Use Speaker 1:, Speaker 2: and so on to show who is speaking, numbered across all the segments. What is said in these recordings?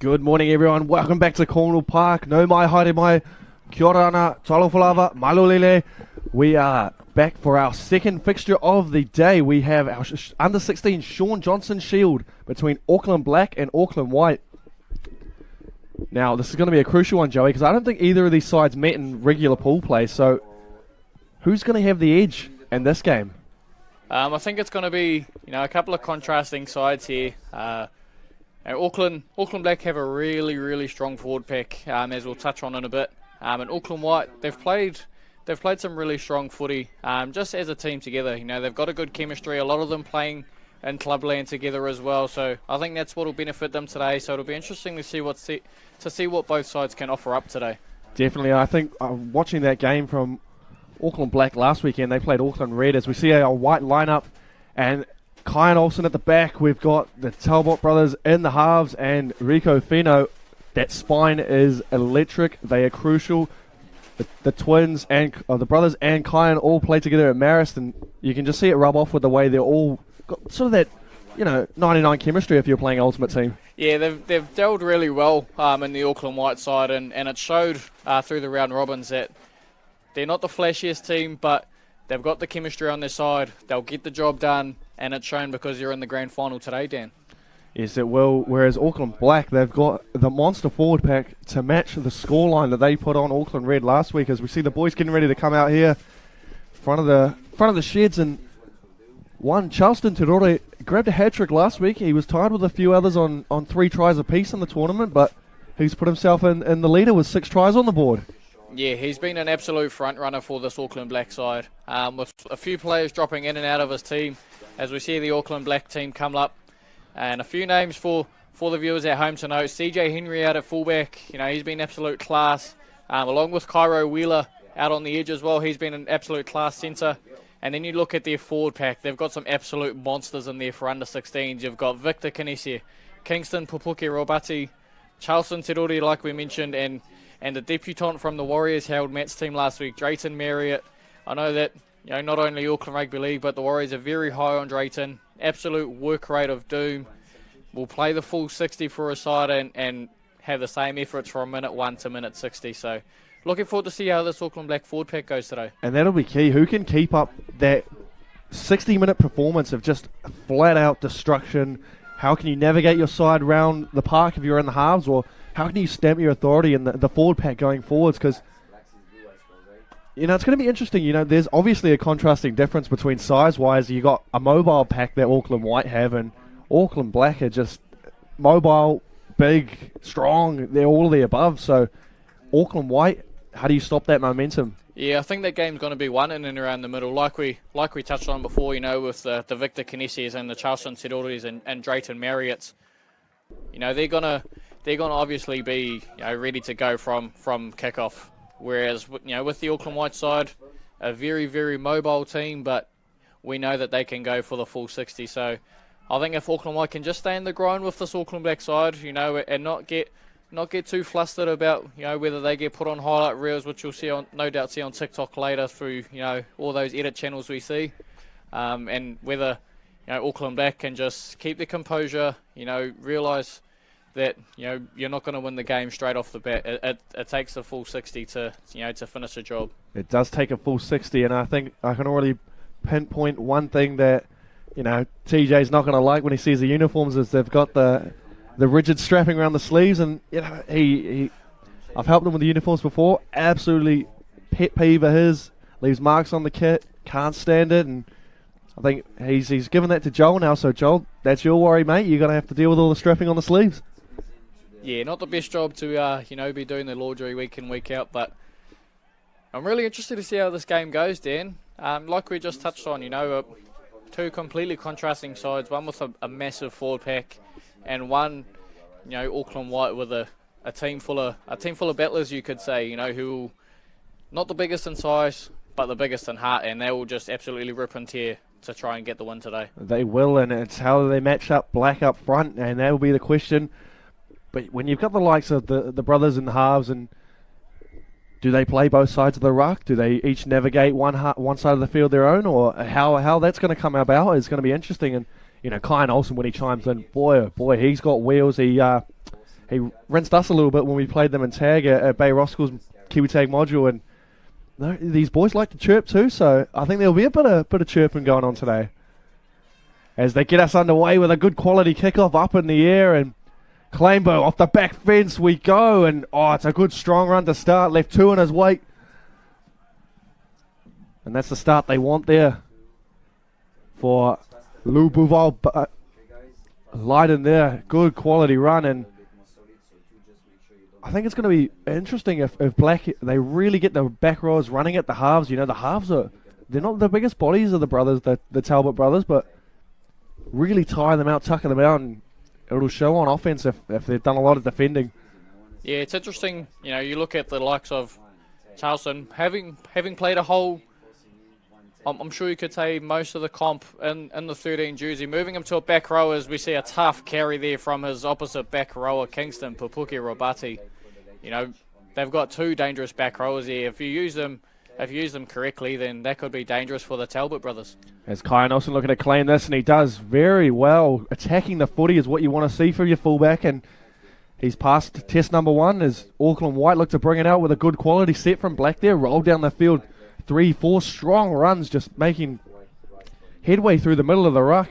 Speaker 1: Good morning, everyone. Welcome back to Cornwall Park. No mai, haere mai, kia ora ana, talofalava, malolele. We are back for our second fixture of the day. We have our under-16 Shaun Johnson Shield between Auckland Black and Auckland White. Now, this is going to be a crucial one, Joey, because I don't think either of these sides met in regular pool play. So, who's going to have the edge in this game?
Speaker 2: I think it's going to be, a couple of contrasting sides here. Auckland Black have a really, really strong forward pack, as we'll touch on in a bit. And Auckland White, they've played some really strong footy, just as a team together. They've got a good chemistry. A lot of them playing in clubland together as well. So I think that's what will benefit them today. So it'll be interesting to see what both sides can offer up today. Definitely,
Speaker 1: I think watching that game from Auckland Black last weekend, they played Auckland Red. As we see our white lineup, and Kai and Olsen at the back. We've got the Talbot brothers in the halves and Rico Fino. That spine is electric. They are crucial. The twins and the brothers and Kai all play together at Marist, and you can just see it rub off with the way they're all got sort of that, 99 chemistry if you're playing Ultimate Team.
Speaker 2: Yeah, they've gelled really well in the Auckland White side, and it showed through the round robins that they're not the flashiest team, but they've got the chemistry on their side. They'll get the job done. And it's shown because you're in the grand final today, Dan.
Speaker 1: Yes, it will. Whereas Auckland Black, they've got the monster forward pack to match the scoreline that they put on Auckland Red last week. As we see the boys getting ready to come out here, front of the sheds, and one Charleston Terore grabbed a hat trick last week. He was tied with a few others on 3 tries apiece in the tournament, but he's put himself in the leader with 6 tries on the board.
Speaker 2: Yeah, he's been an absolute front runner for this Auckland Black side, with a few players dropping in and out of his team. As we see the Auckland Black team come up, and a few names for the viewers at home to know. CJ Henry out at fullback, he's been absolute class, along with Cairo Wheeler out on the edge as well. He's been an absolute class centre. And then you look at their forward pack, they've got some absolute monsters in there for under-16s. You've got Victor Kinesi, Kingston Pupuke Robati, Charleston Terori, like we mentioned, and the debutant from the Warriors, Harold Matt's team last week, Drayton Marriott. I know that not only Auckland Rugby League, but the Warriors are very high on Drayton. Absolute work rate of doom. Will play the full 60 for a side and have the same efforts from minute 1 to minute 60. So looking forward to see how this Auckland Black forward pack goes today.
Speaker 1: And that'll be key. Who can keep up that 60-minute performance of just flat-out destruction? How can you navigate your side round the park if you're in the halves? Or how can you stamp your authority in the forward pack going forwards? Because it's going to be interesting. There's obviously a contrasting difference between size-wise. You got a mobile pack that Auckland White have, and Auckland Black are just mobile, big, strong. They're all of the above. So Auckland White, how do you stop that momentum?
Speaker 2: Yeah, I think that game's going to be won in and around the middle, like we touched on before. with the Victor Kinesis and the Charleston Teroris and Drayton Marriotts. They're gonna obviously be ready to go from kickoff. Whereas, with the Auckland White side, a very, very mobile team, but we know that they can go for the full 60. So I think if Auckland White can just stay in the grind with this Auckland Black side, and not get too flustered about, whether they get put on highlight reels, which you'll no doubt see on TikTok later through, all those edit channels we see, and whether, Auckland Black can just keep their composure, realise that you're not going to win the game straight off the bat. It takes the full 60 to finish a job.
Speaker 1: It does take a full 60, and I think I can already pinpoint one thing that TJ's not going to like when he sees the uniforms is they've got the rigid strapping around the sleeves, and I've helped him with the uniforms before. Absolutely pet peeve of his. Leaves marks on the kit. Can't stand it, and I think he's given that to Joel now. So Joel, that's your worry, mate. You're going to have to deal with all the strapping on the sleeves.
Speaker 2: Yeah, not the best job to be doing the laundry week in, week out, but I'm really interested to see how this game goes, Dan. Like we just touched on, two completely contrasting sides, one with a massive forward pack, and one, Auckland White with a team full of battlers, you could say, who not the biggest in size, but the biggest in heart, and they will just absolutely rip and tear to try and get the win today.
Speaker 1: They will, and it's how they match up Black up front, and that will be the question. But when you've got the likes of the brothers in the halves, and do they play both sides of the ruck? Do they each navigate one side of the field their own? Or how that's going to come about is going to be interesting. And, Kyan Olsen, when he chimes in, boy, oh boy, he's got wheels. He he rinsed us a little bit when we played them in tag at Bay Roskell's Kiwi Tag module, and these boys like to chirp too, so I think there'll be a bit of chirping going on today as they get us underway with a good quality kickoff up in the air, and Claimbo off the back fence we go, and it's a good strong run to start, left 2 in his weight, and that's the start they want there for Lou Bouval. Light in there, good quality run, and I think it's going to be interesting if Black, they really get the back rows running at the halves. You know, the halves they're not the biggest bodies of the brothers, the Talbot brothers, but really tire them out, tucking them out, and it'll show on offense if they've done a lot of defending.
Speaker 2: Yeah, it's interesting. You know, you look at the likes of Charleston, having played a whole, I'm sure you could say most of the comp in the 13 jersey. Moving him to a back row as we see a tough carry there from his opposite back rower, Kingston Pupuki Robati. You know, they've got 2 dangerous back rowers here. If you use them correctly, then that could be dangerous for the Talbot brothers.
Speaker 1: As Kai Nelson looking to claim this, and he does very well. Attacking the footy is what you want to see from your fullback, and he's passed test number 1 as Auckland White look to bring it out with a good quality set from Black there. Rolled down the field. 3-4 strong runs, just making headway through the middle of the ruck.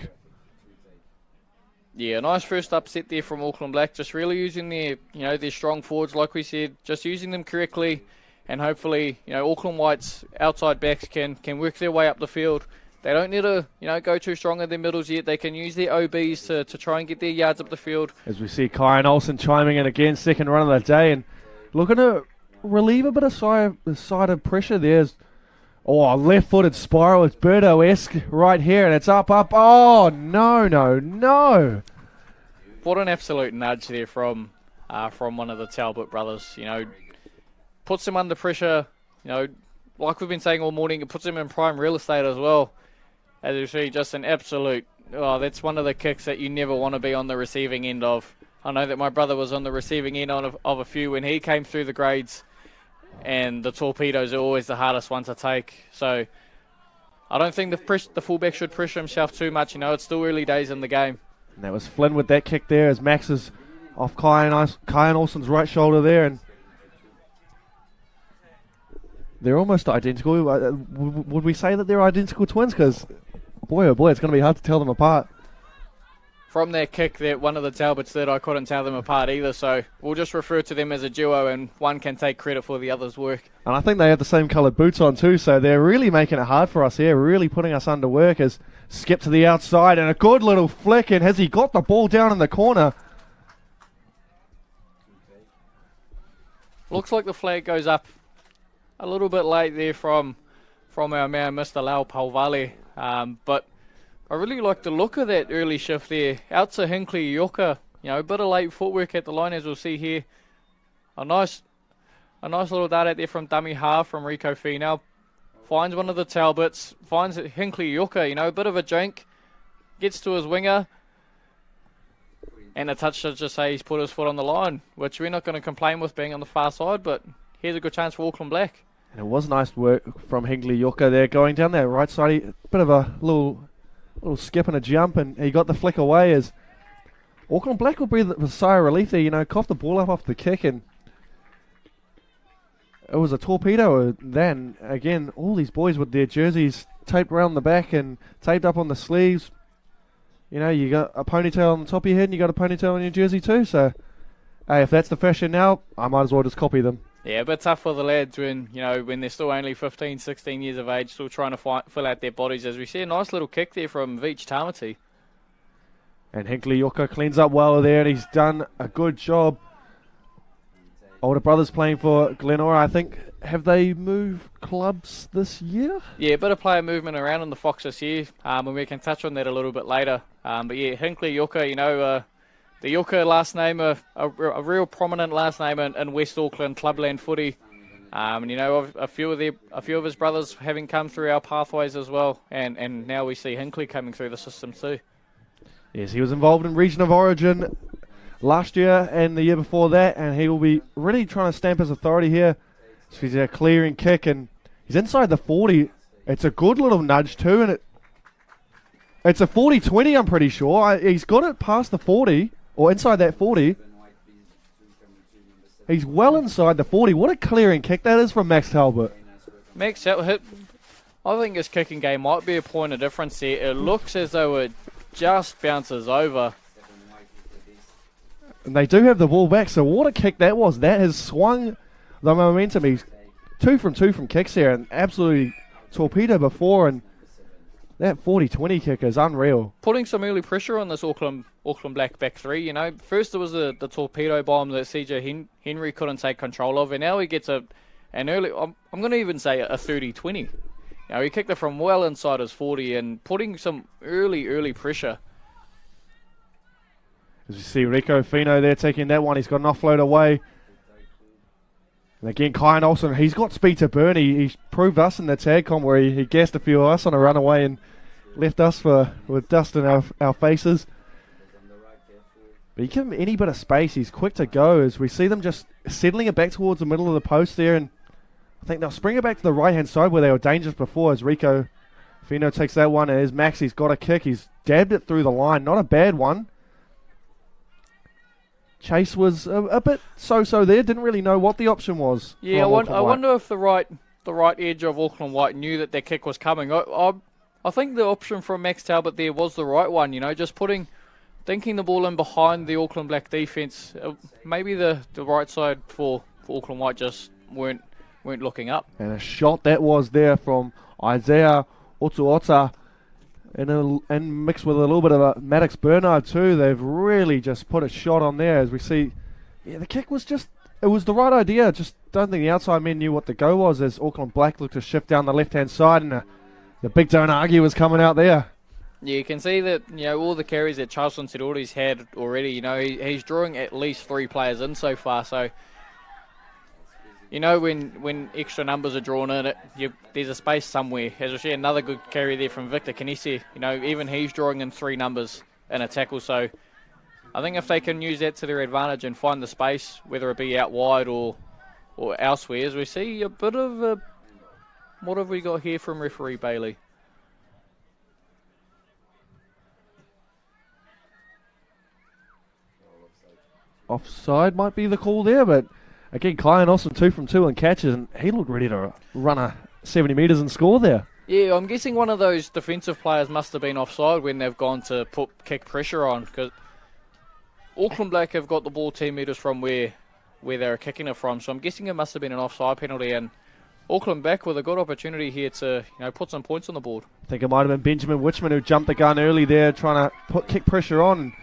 Speaker 2: Yeah, nice first upset there from Auckland Black. Just really using their strong forwards, like we said, just using them correctly, and hopefully, Auckland White's outside backs can work their way up the field. They don't need to, go too strong in their middles yet. They can use their OBs to try and get their yards up the field.
Speaker 1: As we see Kyan Olsen chiming in again, second run of the day, and looking to relieve a bit of side of pressure there. Left-footed spiral. It's Birdo-esque right here, and it's up. Oh, no.
Speaker 2: What an absolute nudge there from one of the Talbot brothers. Puts him under pressure. Like we've been saying all morning, it puts him in prime real estate as well. As you see, just an absolute... that's one of the kicks that you never want to be on the receiving end of. I know that my brother was on the receiving end of a few when he came through the grades. And the torpedoes are always the hardest one to take. So I don't think the fullback should pressure himself too much. It's still early days in the game.
Speaker 1: And that was Flynn with that kick there as Max is off Kyan Olsen's right shoulder there. And they're almost identical. Would we say that they're identical twins? Because, boy, oh boy, it's going to be hard to tell them apart.
Speaker 2: From that kick, that one of the Talbots that I couldn't tell them apart either, so we'll just refer to them as a duo, and one can take credit for the other's work.
Speaker 1: And I think they have the same coloured boots on too, so they're really making it hard for us here, really putting us under work. As skip to the outside, and a good little flick, and has he got the ball down in the corner?
Speaker 2: Looks like the flag goes up a little bit late there from our man, Mr. Lau Palvale, but I really like the look of that early shift there. Out to Hinkley Yoka. A bit of late footwork at the line, as we'll see here. A nice little dart there from dummy half from Rico Finau. Finds one of the Talbots. Finds Hinkley Yoka, a bit of a jink. Gets to his winger. And a touch to just say he's put his foot on the line, which we're not going to complain with being on the far side, but here's a good chance for Auckland Black.
Speaker 1: And it was nice work from Hinkley Yoka there, going down that right side. A bit of a little skip and a jump, and he got the flick away as Auckland Black will breathe a sigh of relief there, coughed the ball up off the kick, and it was a torpedo. Then, again, all these boys with their jerseys taped around the back and taped up on the sleeves. You got a ponytail on the top of your head and you got a ponytail on your jersey too, so hey, if that's the fashion now, I might as well just copy them.
Speaker 2: Yeah, a bit tough for the lads when they're still only 15, 16 years of age, still trying to fill out their bodies. As we see a nice little kick there from Veach Tamati.
Speaker 1: And Hinkley Yoka cleans up well there, and he's done a good job. Older brothers playing for Glenora, I think. Have they moved clubs this year?
Speaker 2: Yeah, a bit of player movement around in the Fox this year, and we can touch on that a little bit later. But yeah, Hinkley Yoka, the Yoka last name, a real prominent last name in West Auckland clubland footy. And a few of his brothers having come through our pathways as well, and now we see Hinkley coming through the system too.
Speaker 1: Yes, he was involved in Region of Origin last year and the year before that, and he will be really trying to stamp his authority here. So he's a clearing kick, and he's inside the 40. It's a good little nudge too, and it's a 40-20, I'm pretty sure. He's got it past the 40, or inside that 40. He's well inside the 40. What a clearing kick that is from Max Talbot.
Speaker 2: Max hit. I think his kicking game might be a point of difference here. It looks as though it just bounces over.
Speaker 1: And they do have the ball back, so what a kick that was. That has swung the momentum. He's 2 from 2 from kicks here and absolutely torpedo before, and that 40-20 kick is unreal.
Speaker 2: Putting some early pressure on this Auckland Black back three, you know. First there was the torpedo bomb that CJ Henry couldn't take control of, and now he gets an early, I'm going to even say a 30-20. You know, he kicked it from well inside his 40 and putting some early pressure.
Speaker 1: As you see Rico Fino there taking that one, he's got an offload away. And again, Kyan Olsen, he's got speed to burn. He proved us in the tag comp where he gassed a few of us on a runaway and left us with dust in our faces. But you give him any bit of space, he's quick to go, as we see them just settling it back towards the middle of the post there, and I think they'll spring it back to the right hand side where they were dangerous before, as Rico Fino takes that one. As Max, he's got a kick, he's dabbed it through the line, not a bad one. Chase was a bit so-so there, didn't really know what the option was.
Speaker 2: Yeah, I wonder if the right edge of Auckland White knew that their kick was coming. I think the option from Max Talbot there was the right one, you know, just dinking the ball in behind the Auckland Black defence. Maybe the right side for Auckland White just weren't looking up.
Speaker 1: And a shot that was there from Isaiah Otuota. And mixed with a little bit of a Maddox Bernard too. They've really just put a shot on there, as we see. Yeah, the kick was it was the right idea. Just don't think the outside men knew what the go was, as Auckland Black looked to shift down the left-hand side, and the big don't argue was coming out there.
Speaker 2: Yeah, you can see that, you know, all the carries that Charleston Sidori's had already, you know, he's drawing at least 3 players in so far, so you know, when extra numbers are drawn in, there's a space somewhere. As we see, another good carry there from Victor Kanesi. You know, even he's drawing in 3 numbers in a tackle. So I think if they can use that to their advantage and find the space, whether it be out wide or elsewhere, as we see a bit of what have we got here from referee Bailey?
Speaker 1: Offside might be the call there, but again, Kyan Olsen 2 from 2 on catches, and he looked ready to run a 70 metres and score there.
Speaker 2: Yeah, I'm guessing one of those defensive players must have been offside when they've gone to put kick pressure on, because Auckland Black have got the ball 10 metres from where they're kicking it from, so I'm guessing it must have been an offside penalty, and Auckland Black with a good opportunity here to, you know, put some points on the board.
Speaker 1: I think it might have been Benjamin Witchman who jumped the gun early there, trying to put kick pressure on.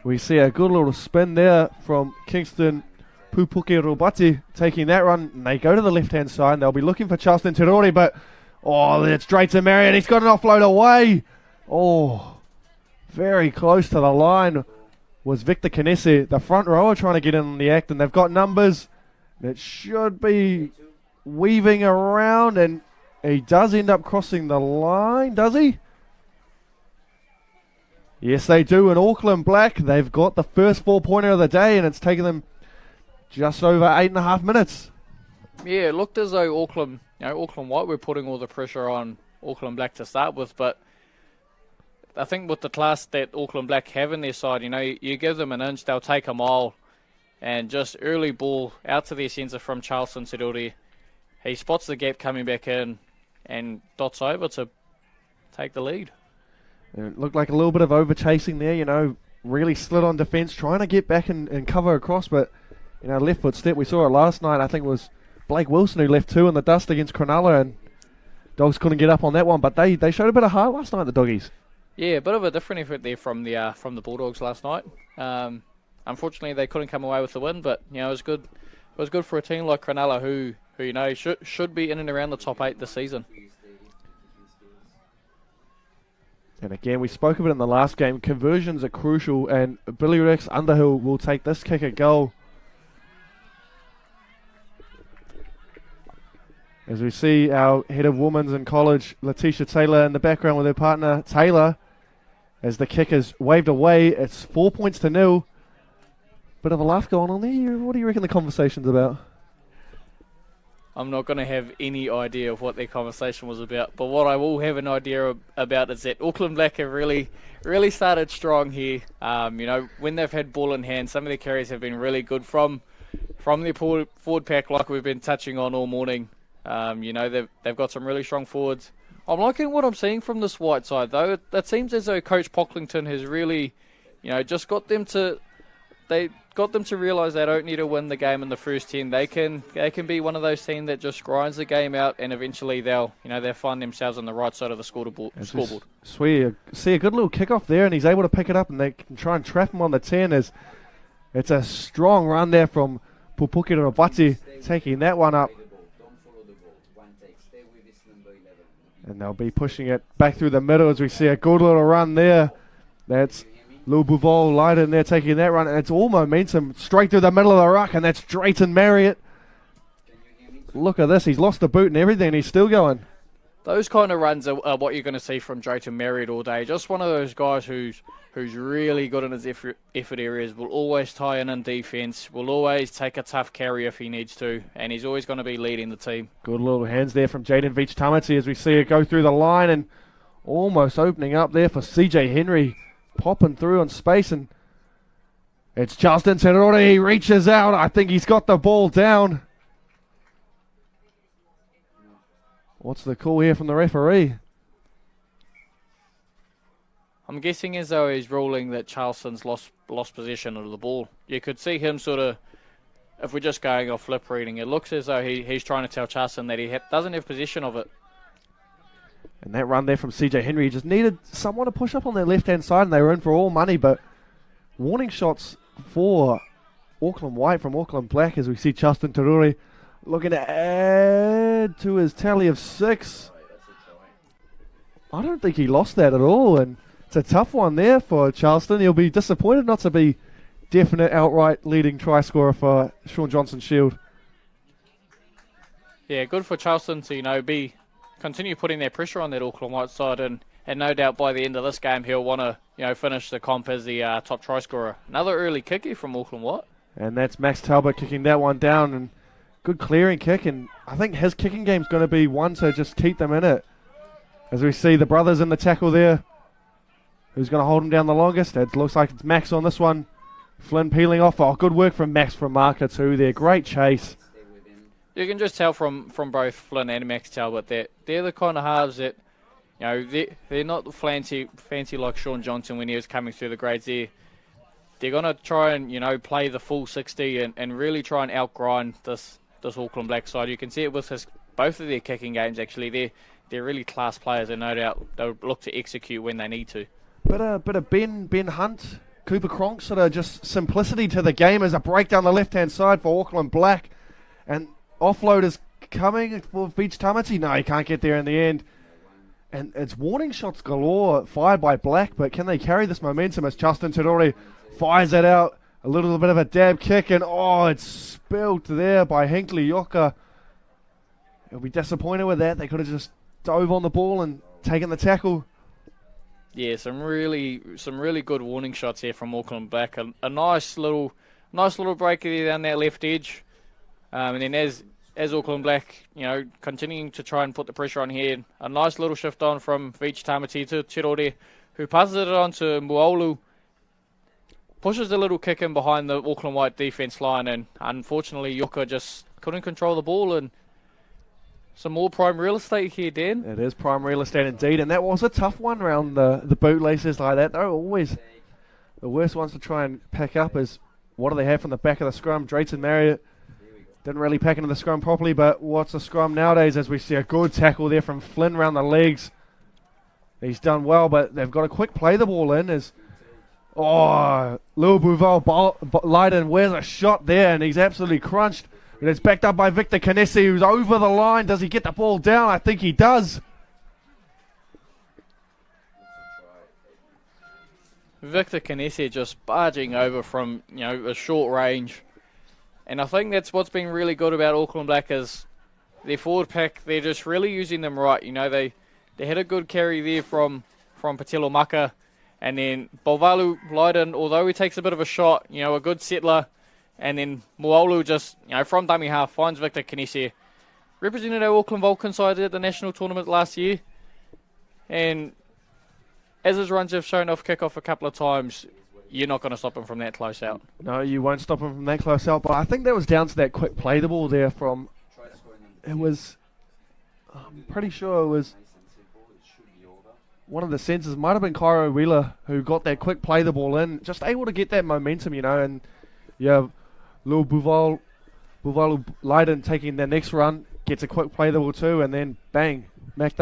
Speaker 1: We see a good little spin there from Kingston Pupuke Robati taking that run, and they go to the left-hand side, and they'll be looking for Charleston Terori, but it's straight to Marion. He's got an offload away. Very close to the line was Victor Kanesi, the front rower, trying to get in on the act, and they've got numbers. It should be weaving around, and he does end up crossing the line, does he? Yes, they do. In Auckland Black, they've got the first 4-pointer of the day, and it's taken them just over 8.5 minutes.
Speaker 2: Yeah, it looked as though Auckland White were putting all the pressure on Auckland Black to start with, but I think with the class that Auckland Black have in their side, you know, you give them an inch, they'll take a mile, and just early ball out to their centre from Charleston Sidori. He spots the gap coming back in and dots over to take the lead.
Speaker 1: It looked like a little bit of over-chasing there, you know, really slid on defence, trying to get back and cover across, but, you know, left foot step, we saw it last night, I think it was Blake Wilson who left 2 in the dust against Cronulla, and Dogs couldn't get up on that one, but they showed a bit of heart last night, the Doggies. Yeah,
Speaker 2: a bit of a different effort there from the Bulldogs last night. Unfortunately, they couldn't come away with the win, but, you know, it was good. It was good for a team like Cronulla who you know, should be in and around the top 8 this season.
Speaker 1: And again, we spoke of it in the last game. Conversions are crucial, and Billy Rex Underhill will take this kick at goal. As we see our head of women's in college, Letitia Taylor, in the background with her partner, Taylor, as the kick is waved away. It's 4 points to 0. Bit of a laugh going on there. What do you reckon the conversation's about?
Speaker 2: I'm not going to have any idea of what their conversation was about, but what I will have an idea about is that Auckland Black have really started strong here. You know, when they've had ball in hand, some of their carries have been really good from from their forward pack, like we've been touching on all morning. They've got some really strong forwards. I'm liking what I'm seeing from this White side, though. It seems as though Coach Pocklington has really, just got them to realise they don't need to win the game in the first 10. They can be one of those teams that just grinds the game out, and eventually they'll find themselves on the right side of the scoreboard.
Speaker 1: See a good little kickoff there, and he's able to pick it up, and they can try and trap him on the 10. It's a strong run there from Pupuki Robati, taking that one up. And they'll be pushing it back through the middle as we see a good little run there. That's Lou Bouval light in there taking that run. And it's all momentum straight through the middle of the ruck. And that's Drayton Marriott. Look at this. He's lost the boot and everything. And he's still going.
Speaker 2: Those kind of runs are what you're going to see from Drayton Marriott all day. Just one of those guys who's really good in his effort areas, will always tie in defence, will always take a tough carry if he needs to, and he's always going to be leading the team. Good
Speaker 1: little hands there from Jaden Veach-Tamati as we see it go through the line and almost opening up there for CJ Henry, popping through on space, and it's Justin Terore. He reaches out. I think he's got the ball down. What's the call here from the referee?
Speaker 2: I'm guessing as though he's ruling that Charleston's lost possession of the ball. You could see him sort of, if we're just going off lip reading, it looks as though he's trying to tell Charleston that he doesn't have possession of it.
Speaker 1: And that run there from CJ Henry, he just needed someone to push up on their left-hand side, and they were in for all money, but warning shots for Auckland White from Auckland Black as we see Justin Terure looking to add to his tally of 6. I don't think he lost that at all, and it's a tough one there for Charleston. He'll be disappointed not to be definite outright leading try scorer for Shaun Johnson Shield.
Speaker 2: Yeah, good for Charleston to continue putting their pressure on that Auckland White side, and no doubt by the end of this game he'll want to finish the comp as the top try scorer. Another early kick here from Auckland White,
Speaker 1: and that's Max Talbot kicking that one down, and good clearing kick, and I think his kicking game's going to be one to just keep them in it. As we see the brothers in the tackle there. Who's going to hold him down the longest? It looks like it's Max on this one. Flynn peeling off. Oh, good work from Max from marker too there. Great chase.
Speaker 2: You can just tell from both Flynn and Max Talbot that they're the kind of halves that, they're not fancy like Shaun Johnson when he was coming through the grades there. They're going to try and, play the full 60 and really try and outgrind this Auckland Black side. You can see it with both of their kicking games, actually. They're really class players, and no doubt they'll look to execute when they need to.
Speaker 1: Bit of Ben Hunt, Cooper Cronk, sort of just simplicity to the game as a break down the left-hand side for Auckland Black. And offload is coming for Veach-Tamati. No, he can't get there in the end. And it's warning shots galore fired by Black, but can they carry this momentum as Justin Terore fires it out? A little bit of a dab kick, and it's spilled there by Hinkley Yoka. He'll be disappointed with that. They could have just dove on the ball and taken the tackle.
Speaker 2: Yeah, some really good warning shots here from Auckland Black. A nice little break there down that left edge, and then as Auckland Black, continuing to try and put the pressure on here, a nice little shift on from Veach-Tamati to Terore, who passes it on to Muolu, pushes a little kick in behind the Auckland White defence line, and unfortunately Yoka just couldn't control the ball, and some more prime real estate here, Dan.
Speaker 1: It is prime real estate indeed, and that was a tough one around the bootlaces like that. They're always the worst ones to try and pack up is what do they have from the back of the scrum. Drayton Marriott didn't really pack into the scrum properly, but what's the scrum nowadays as we see a good tackle there from Flynn around the legs. He's done well, but they've got to quick play the ball in as Lil Bouval Leiden wears a shot there, and he's absolutely crunched. And it's backed up by Victor Canesi, who's over the line. Does he get the ball down? I think he does.
Speaker 2: Victor Canesi just barging over from a short range. And I think that's what's been really good about Auckland Black is their forward pack. They're just really using them right. They had a good carry there from Patelo Maka. And then Bovalu Leiden, although he takes a bit of a shot, a good settler. And then Muolu just, from dummy half, finds Victor Canesi. Represented our Auckland Vulcan side at the national tournament last year. And as his runs have shown off kick-off a couple of times, you're not going to stop him from that close out.
Speaker 1: No, you won't stop him from that close out. But I think that was down to that quick play the ball there from. It was. I'm pretty sure it was. One of the centres might have been Cairo Wheeler who got that quick play the ball in, just able to get that momentum, and Lil Buvalu Leiden taking their next run, gets a quick play the ball too, and then bang, backed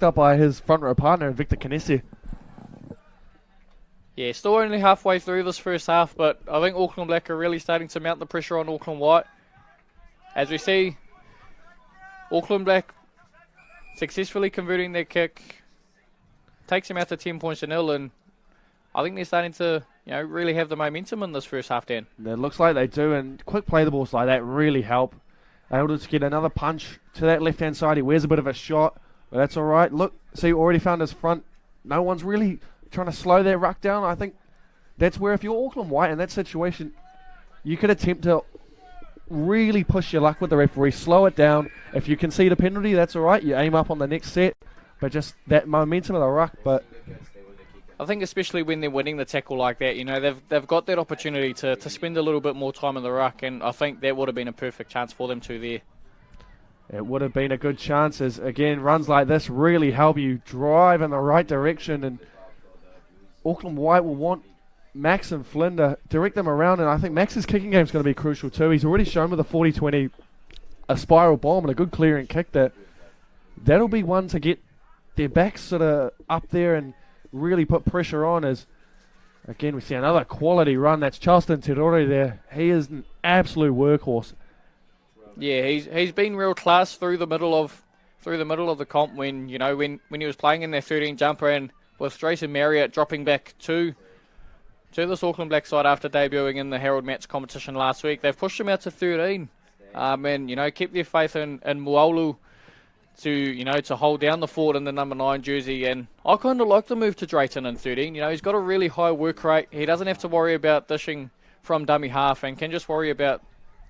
Speaker 1: up by his front row partner, Victor Canesi.
Speaker 2: Yeah, still only halfway through this first half, but I think Auckland Black are really starting to mount the pressure on Auckland White. As we see, Auckland Black successfully converting their kick, takes them out to 10 points to nil, and I think they're starting to really have the momentum in this first half, Dan.
Speaker 1: It looks like they do, and quick play the balls like that really help. Able to get another punch to that left-hand side. He wears a bit of a shot, but that's all right. Look, see, already found his front. No one's really trying to slow their ruck down. I think that's where if you're Auckland White in that situation, you could attempt to really push your luck with the referee, slow it down. If you concede a penalty, that's all right. You aim up on the next set. But just that momentum of the ruck. But
Speaker 2: I think especially when they're winning the tackle like that, they've got that opportunity to spend a little bit more time in the ruck, and I think that would have been a perfect chance for them to there.
Speaker 1: It would have been a good chance, as again runs like this really help you drive in the right direction, and Auckland White will want Max and Flynn to direct them around, and I think Max's kicking game is going to be crucial too. He's already shown with a 40-20 a spiral bomb and a good clearing kick that'll be one to get their backs sort of up there and really put pressure on. As again we see another quality run. That's Charleston Terore there. He is an absolute workhorse.
Speaker 2: Yeah, he's been real class through the middle of the comp when he was playing in their 13 jumper, and with Drayson Marriott dropping back to this Auckland Black side after debuting in the Harold Match competition last week. They've pushed him out to 13 and keep their faith in Muaulu to hold down the fort in the number 9 jersey, and I kind of like the move to Drayton in 13. He's got a really high work rate. He doesn't have to worry about dishing from dummy half and can just worry about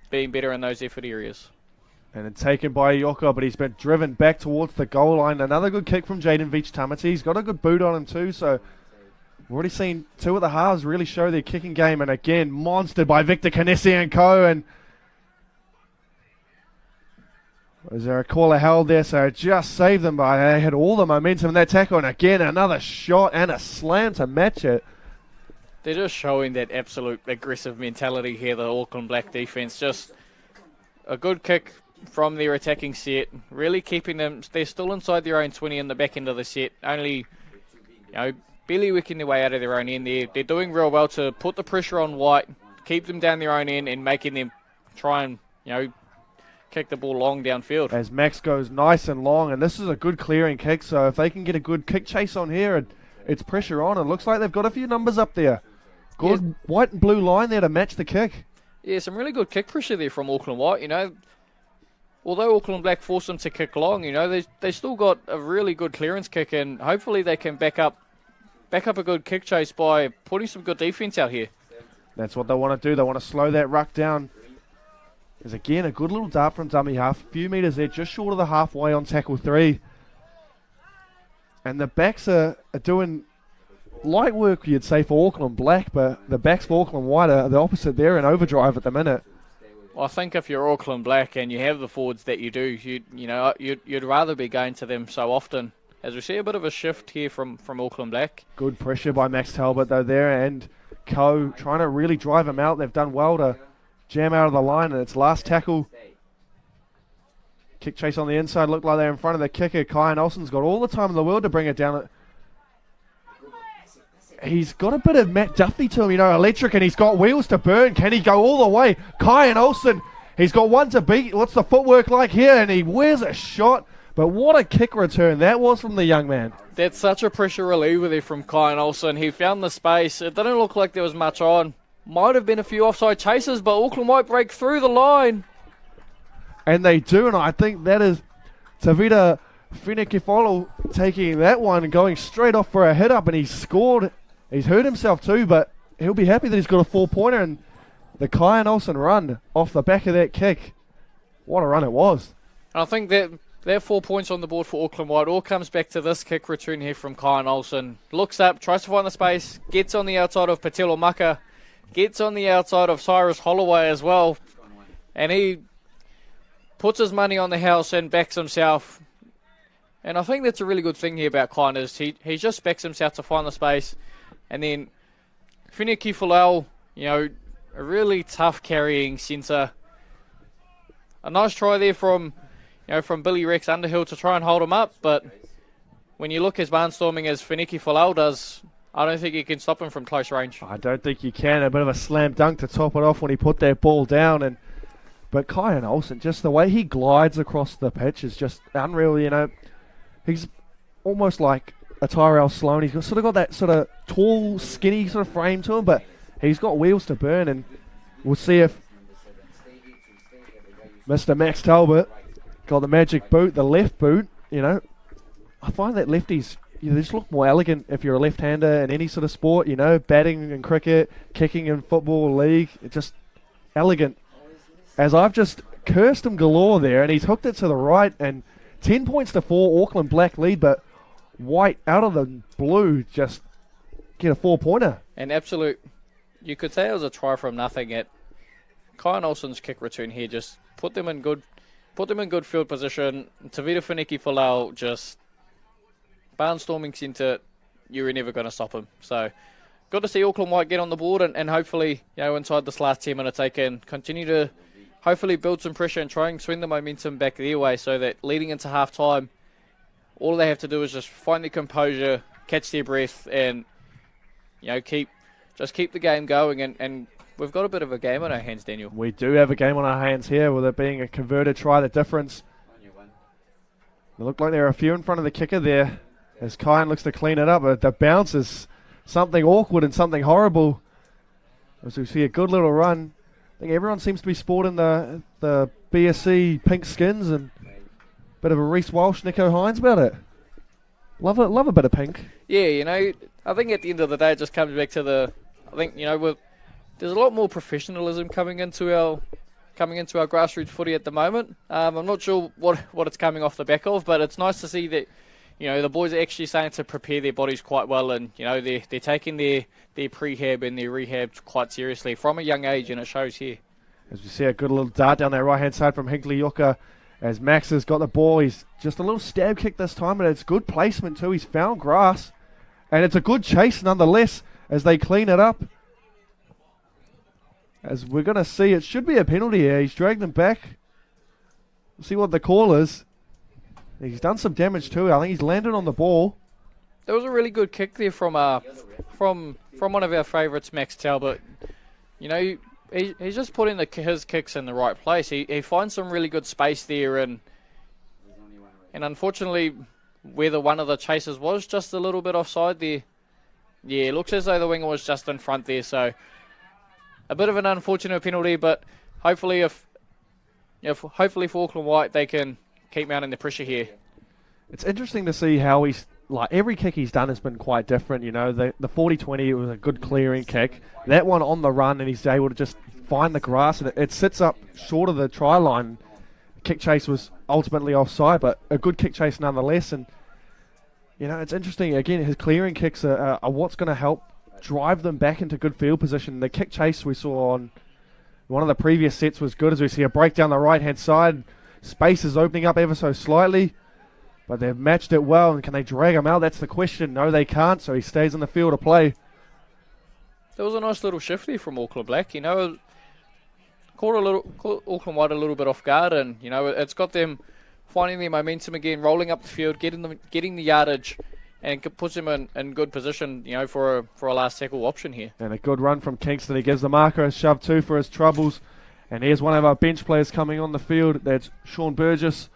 Speaker 2: being better in those effort areas.
Speaker 1: And it's taken by Ioka, but he's been driven back towards the goal line. Another good kick from Jaden Veach Tamati. He's got a good boot on him too, so we've already seen two of the halves really show their kicking game, and again, monstered by Victor Canesi and co. And was there a caller held there, so it just saved them, but they had all the momentum in that tackle, and again another shot and a slam to match it.
Speaker 2: They're just showing that absolute aggressive mentality here, the Auckland Black defence. Just a good kick from their attacking set, really keeping them, they're still inside their own 20 in the back end of the set, only barely working their way out of their own end. They're doing real well to put the pressure on White, keep them down their own end and making them try and kick the ball long downfield. As
Speaker 1: Max goes nice and long, and this is a good clearing kick, so if they can get a good kick chase on here, it's pressure on. It looks like they've got a few numbers up there. Good white and blue line there to match the kick.
Speaker 2: Yeah, some really good kick pressure there from Auckland White. Although Auckland Black forced them to kick long, they still got a really good clearance kick, and hopefully they can back up a good kick chase by putting some good defence out here.
Speaker 1: That's what they want to do. They want to slow that ruck down. There's again a good little dart from dummy half. A few metres there, just short of the halfway on tackle 3. And the backs are doing light work, you'd say, for Auckland Black, but the backs for Auckland White are the opposite. They're in overdrive at the minute.
Speaker 2: Well, I think if you're Auckland Black and you have the forwards that you do, you'd rather be going to them so often. As we see a bit of a shift here from Auckland Black.
Speaker 1: Good pressure by Max Talbot though there, and Co trying to really drive him out. They've done well to jam out of the line, and it's last tackle. Kick chase on the inside, looked like they're in front of the kicker. Kyan Olsen's got all the time in the world to bring it down. He's got a bit of Matt Duffy to him, electric, and he's got wheels to burn. Can he go all the way? Kyan Olsen, he's got one to beat. What's the footwork like here? And he wears a shot. But what a kick return that was from the young man.
Speaker 2: That's such a pressure reliever there from Kyan Olsen. He found the space. It didn't look like there was much on. Might have been a few offside chases, but Auckland White break through the line.
Speaker 1: And they do, and I think that is Tavita Finekifolo taking that one and going straight off for a hit-up, and he's scored. He's hurt himself too, but he'll be happy that he's got a 4-pointer, and the Kyan Olsen run off the back of that kick. What a run it was.
Speaker 2: I think that They're 4 points on the board for Auckland White. All comes back to this kick return here from Kyan Olsen. Looks up, tries to find the space, gets on the outside of Patelo Maka, gets on the outside of Cyrus Holloway as well, and he puts his money on the house and backs himself. And I think that's a really good thing here about Kyan is he just backs himself to find the space. And then Finiki Folau, a really tough carrying centre. A nice try there from Billy Rex Underhill to try and hold him up, but when you look as barnstorming as Finiki Folau does, I don't think you can stop him from close range.
Speaker 1: I don't think you can. A bit of a slam dunk to top it off when he put that ball down. But Kyan Olsen, just the way he glides across the pitch is just unreal, He's almost like a Tyrell Sloan. He's sort of got that sort of tall, skinny sort of frame to him, but he's got wheels to burn, and we'll see if Mr. Max Talbot got the magic boot, the left boot, I find that lefties, they just look more elegant if you're a left-hander in any sort of sport, batting in cricket, kicking in football league. It's just elegant. As I've just cursed him galore there, and he's hooked it to the right, and 10 points to 4, Auckland Black lead, but White out of the blue just get a 4-pointer.
Speaker 2: An absolute, you could say it was a try from nothing at Kyan Olsen's kick return here, just put them in good field position. Tavita Finiki Folau just barnstorming centre, you were never going to stop him. So good to see Auckland White get on the board and hopefully, inside this last 10 minutes they can continue to hopefully build some pressure and try and swing the momentum back their way so that leading into half time, all they have to do is just find their composure, catch their breath, and keep the game going. And we've got a bit of a game on our hands, Daniel.
Speaker 1: We do have a game on our hands here, with it being a converted try, the difference. It looked like there are a few in front of the kicker there, as Kyan looks to clean it up. But the bounce is something awkward and something horrible. As we see a good little run. I think everyone seems to be sporting the BSC pink skins, and a bit of a Reece Walsh, Nico Hines about it. Love a bit of pink.
Speaker 2: Yeah, I think at the end of the day it just comes back to there's a lot more professionalism coming into our grassroots footy at the moment. I'm not sure what it's coming off the back of, but it's nice to see that the boys are actually starting to prepare their bodies quite well, and they're taking their prehab and their rehab quite seriously from a young age, and it shows here.
Speaker 1: As we see a good little dart down that right hand side from Hinkley Yucca, as Max has got the ball. He's just a little stab kick this time, but it's good placement too. He's found grass, and it's a good chase nonetheless as they clean it up. As we're going to see, it should be a penalty here. He's dragged him back. We'll see what the call is. He's done some damage too. I think he's landed on the ball.
Speaker 2: There was a really good kick there from one of our favourites, Max Talbot. He's just putting his kicks in the right place. He finds some really good space there, and unfortunately, whether one of the chasers was just a little bit offside there. Yeah, it looks as though the winger was just in front there, so a bit of an unfortunate penalty, but hopefully hopefully for Auckland White they can keep mounting the pressure here.
Speaker 1: It's interesting to see how every kick he's done has been quite different. The 40-20, it was a good clearing kick. That one on the run, and he's able to just find the grass, and it sits up short of the try line. Kick chase was ultimately offside, but a good kick chase nonetheless. And it's interesting. Again, his clearing kicks are what's going to help drive them back into good field position. The kick chase we saw on one of the previous sets was good, as we see a break down the right-hand side. Space is opening up ever so slightly, but they've matched it well, and can they drag him out? That's the question. No, they can't, so he stays in the field of play.
Speaker 2: There was a nice little shift there from Auckland Black, caught Auckland White a little bit off guard, and it's got them finding their momentum again, rolling up the field, getting the yardage, and it puts him in good position, for a last tackle option here. And
Speaker 1: a good run from Kingston. He gives the marker a shove too for his troubles. And here's one of our bench players coming on the field. That's Shaun Burgess.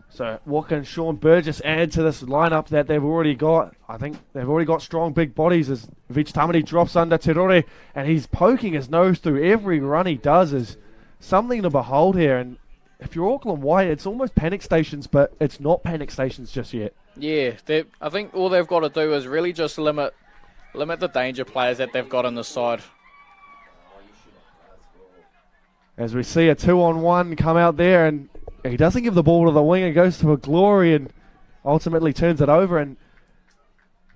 Speaker 1: So what can Shaun Burgess add to this lineup that they've already got? I think they've already got strong big bodies, as Vich Tamati drops under Terore, and he's poking his nose through every run he does. Is something to behold here. And if you're Auckland White, it's almost panic stations, but it's not panic stations just yet.
Speaker 2: Yeah, I think all they've got to do is really just limit the danger players that they've got on the side.
Speaker 1: As we see a 2-on-1 come out there, and he doesn't give the ball to the winger, goes to a glory and ultimately turns it over, and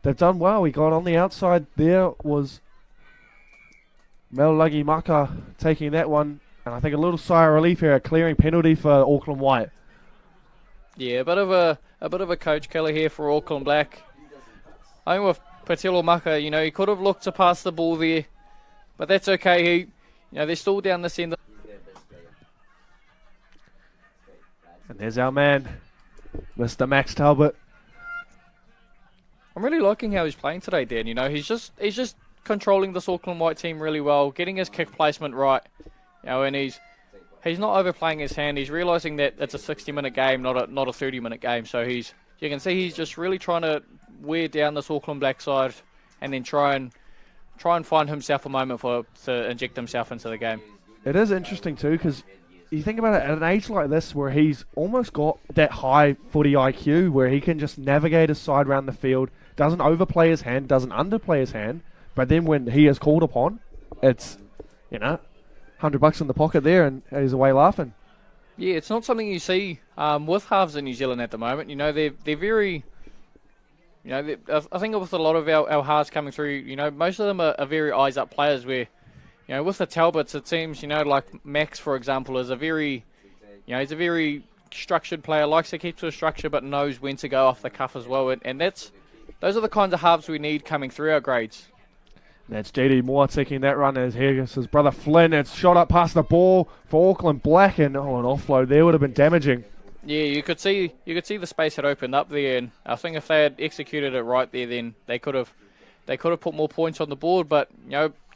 Speaker 1: they've done well. He got on the outside there, was Melagi Maka taking that one, and I think a little sigh of relief here, a clearing penalty for Auckland White.
Speaker 2: Yeah, a bit of a coach killer here for Auckland Black. I think with Patilo Maka, he could have looked to pass the ball there, but that's okay. They're still down this end.
Speaker 1: And there's our man, Mr. Max Talbot.
Speaker 2: I'm really liking how he's playing today, Dan. He's just controlling this Auckland White team really well, getting his kick placement right. And he's not overplaying his hand. He's realising that it's a 60-minute game, not a 30-minute game. So you can see he's just really trying to wear down this Auckland Black side, and then try and find himself a moment to inject himself into the game.
Speaker 1: It is interesting too, because you think about it, at an age like this where he's almost got that high footy IQ where he can just navigate his side around the field, doesn't overplay his hand, doesn't underplay his hand, but then when he is called upon, it's, $100 in the pocket there and he's away laughing.
Speaker 2: Yeah, it's not something you see with halves in New Zealand at the moment. They're very... I think with a lot of our halves coming through, most of them are very eyes-up players where, with the Talbots, it seems, like Max, for example, is a very, he's a very structured player, likes to keep to a structure, but knows when to go off the cuff as well. And those are the kinds of halves we need coming through our grades.
Speaker 1: That's JD Moore taking that run as here goes his brother Flynn. It's shot up past the ball for Auckland Black, and an offload there would have been damaging.
Speaker 2: Yeah, you could see the space had opened up there, and I think if they had executed it right there, then they could have put more points on the board. But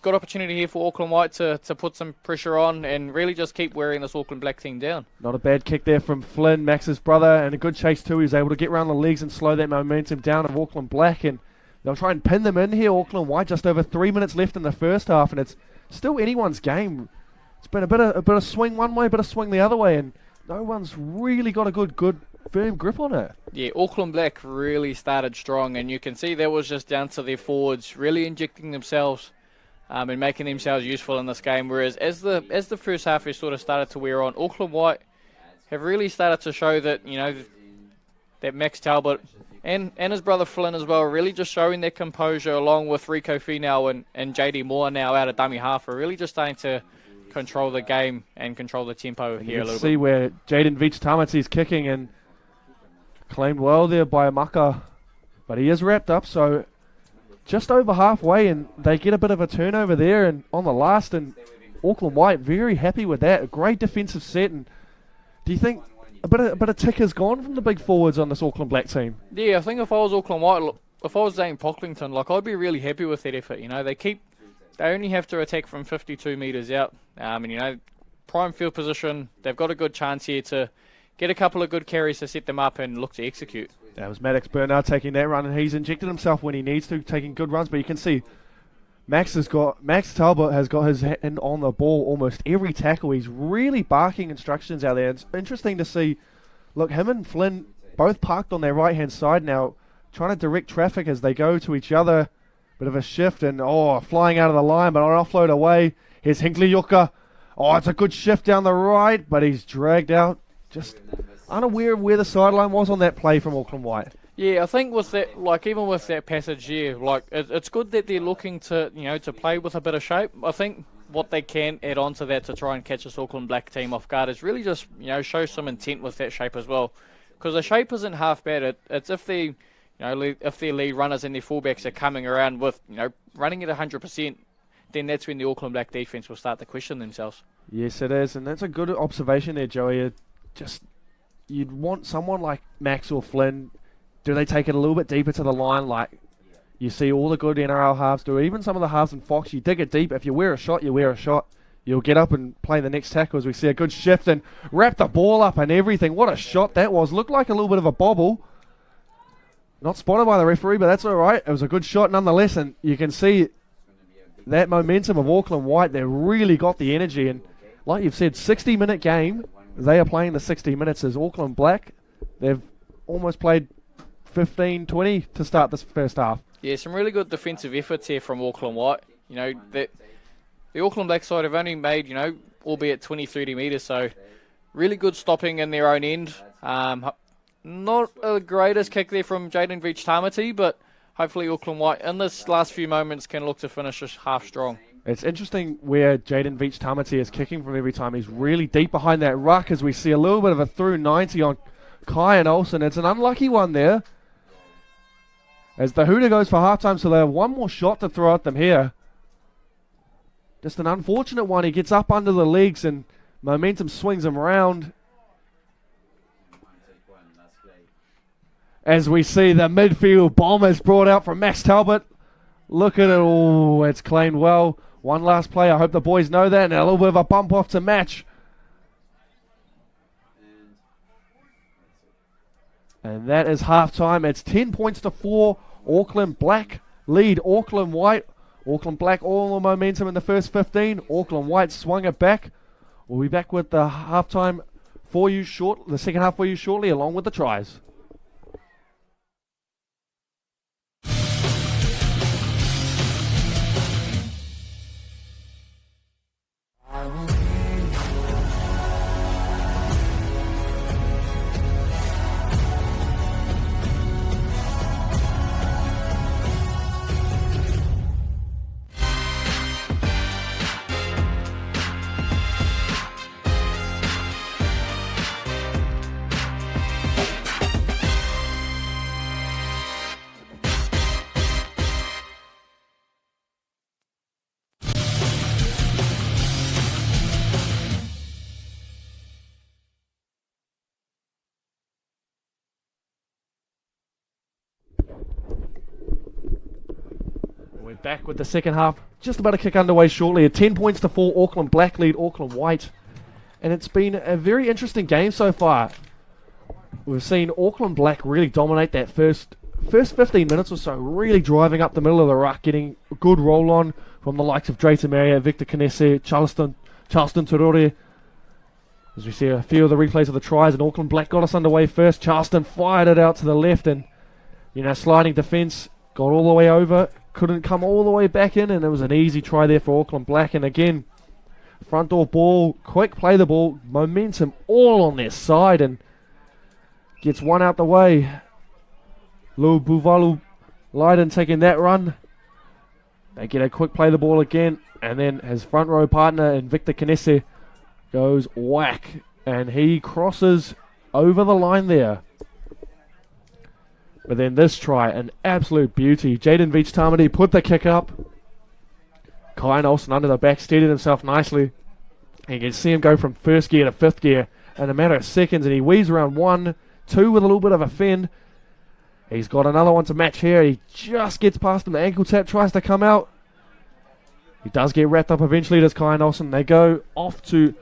Speaker 2: good opportunity here for Auckland White to put some pressure on and really just keep wearing this Auckland Black team down. Not
Speaker 1: a bad kick there from Flynn, Max's brother, and a good chase too. He was able to get around the legs and slow that momentum down of Auckland Black, and they'll try and pin them in here. Auckland White, just over 3 minutes left in the first half, and it's still anyone's game. It's been a bit of swing one way, a bit of swing the other way, and no one's really got a good firm grip on it.
Speaker 2: Yeah, Auckland Black really started strong, and you can see that was just down to their forwards really injecting themselves and making themselves useful in this game. Whereas as the first half has sort of started to wear on, Auckland White have really started to show that that Max Talbot and his brother Flynn as well, really just showing their composure, along with Rico Finau and JD Moore now out of dummy half, are really just starting to control the game and control the tempo here a little bit. You can see
Speaker 1: where Jaden Veach is kicking, and claimed well there by Maka, but he is wrapped up, so just over halfway, and they get a bit of a turnover there and on the last, and Auckland White very happy with that. A great defensive set. And do you think a bit of tick has gone from the big forwards on this Auckland Black team?
Speaker 2: Yeah, I think if I was Auckland White, if I was Zane Pocklington, I'd be really happy with that effort. They only have to attack from 52 metres out. Prime field position, they've got a good chance here to get a couple of good carries to set them up and look to execute.
Speaker 1: That was Maddox Bernard taking that run, and he's injected himself when he needs to, taking good runs. But you can see Max Talbot has got his hand on the ball almost every tackle. He's really barking instructions out there. It's interesting to see, look, him and Flynn both parked on their right-hand side now, trying to direct traffic as they go to each other. Bit of a shift, and flying out of the line, but an offload away. Here's Hinkley Yucca. It's a good shift down the right, but he's dragged out. Just unaware of where the sideline was on that play from Auckland White.
Speaker 2: Yeah, I think with that, even with that passage here, it's good that they're looking to, to play with a bit of shape. I think what they can add on to that to try and catch this Auckland Black team off guard is really just, show some intent with that shape as well. Because the shape isn't half bad. It's if they, if their lead runners and their fullbacks are coming around with, running at 100%, then that's when the Auckland Black defence will start to question themselves.
Speaker 1: Yes, it is, and that's a good observation there, Joey. You'd want someone like Max or Flynn. Do they take it a little bit deeper to the line, like you see all the good NRL halves do? Even some of the halves in Fox, you dig it deep. If you wear a shot, you wear a shot. You'll get up and play the next tackle as we see a good shift and wrap the ball up and everything. What a shot that was. Looked like a little bit of a bobble. Not spotted by the referee, but that's all right. It was a good shot nonetheless, and you can see that momentum of Auckland White. They really got the energy, and like you've said, 60-minute game. They are playing the 60 minutes as Auckland Black. They've almost played 15, 20 to start this first half.
Speaker 2: Yeah, some really good defensive efforts here from Auckland White. the Auckland Black side have only made, albeit 20, 30 metres, so really good stopping in their own end. Not a greatest kick there from Jaden Veach-Tamati, but hopefully Auckland White in this last few moments can look to finish this half strong.
Speaker 1: It's interesting where Jaden Veach-Tamati is kicking from every time. He's really deep behind that ruck as we see a little bit of a through 90 on Kyan Olsen. It's an unlucky one there as the hooter goes for halftime, so they have one more shot to throw at them here. Just an unfortunate one. He gets up under the legs and momentum swings him around. As we see the midfield bomb is brought out from Max Talbot. Look at it. Oh, it's claimed well. One last play. I hope the boys know that. And a little bit of a bump off to match. And that is half-time. It's 10 points to 4. Auckland Black lead Auckland White. Auckland Black all the momentum in the first 15. Auckland White swung it back. We'll be back with the half-time for you the second half for you shortly, along with the tries. We're back with the second half. Just about to kick underway shortly. At 10 points to 4, Auckland Black lead Auckland White. And it's been a very interesting game so far. We've seen Auckland Black really dominate that first 15 minutes or so, really driving up the middle of the ruck, getting a good roll on from the likes of Drayton Maria, Victor Canesse, Charleston Turore. As we see a few of the replays of the tries, and Auckland Black got us underway first. Charleston fired it out to the left, and sliding defence, got all the way over, couldn't come all the way back in, and it was an easy try there for Auckland Black. And again, front door ball, quick play the ball, momentum all on their side, and gets one out the way. Lou Buvalu Leiden taking that run. They get a quick play the ball again, and then his front row partner in Victor Canesse goes whack, and he crosses over the line there. But then this try, an absolute beauty. Jaden Veach-Tamati put the kick up. Kyan Olsen under the back, steadied himself nicely. And you can see him go from first gear to fifth gear in a matter of seconds, and he weaves around 1, 2 with a little bit of a fend. He's got another one to match here. He just gets past him. The ankle tap tries to come out. He does get wrapped up eventually, does Kyan Olsen. They go off to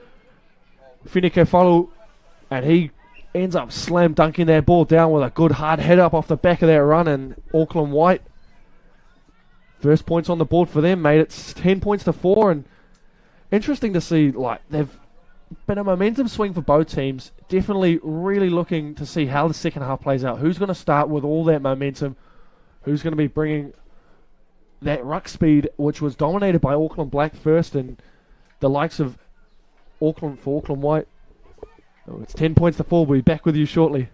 Speaker 1: Finike Falu, and he ends up slam dunking that ball down with a good hard head up off the back of that run. And Auckland White, first points on the board for them, made it 10 points to 4. And interesting to see, they've been a momentum swing for both teams. Definitely really looking to see how the second half plays out. Who's going to start with all that momentum? Who's going to be bringing that ruck speed, which was dominated by Auckland Black first, and the likes of Auckland White. Oh, it's 10 points to 4. We'll be back with you shortly.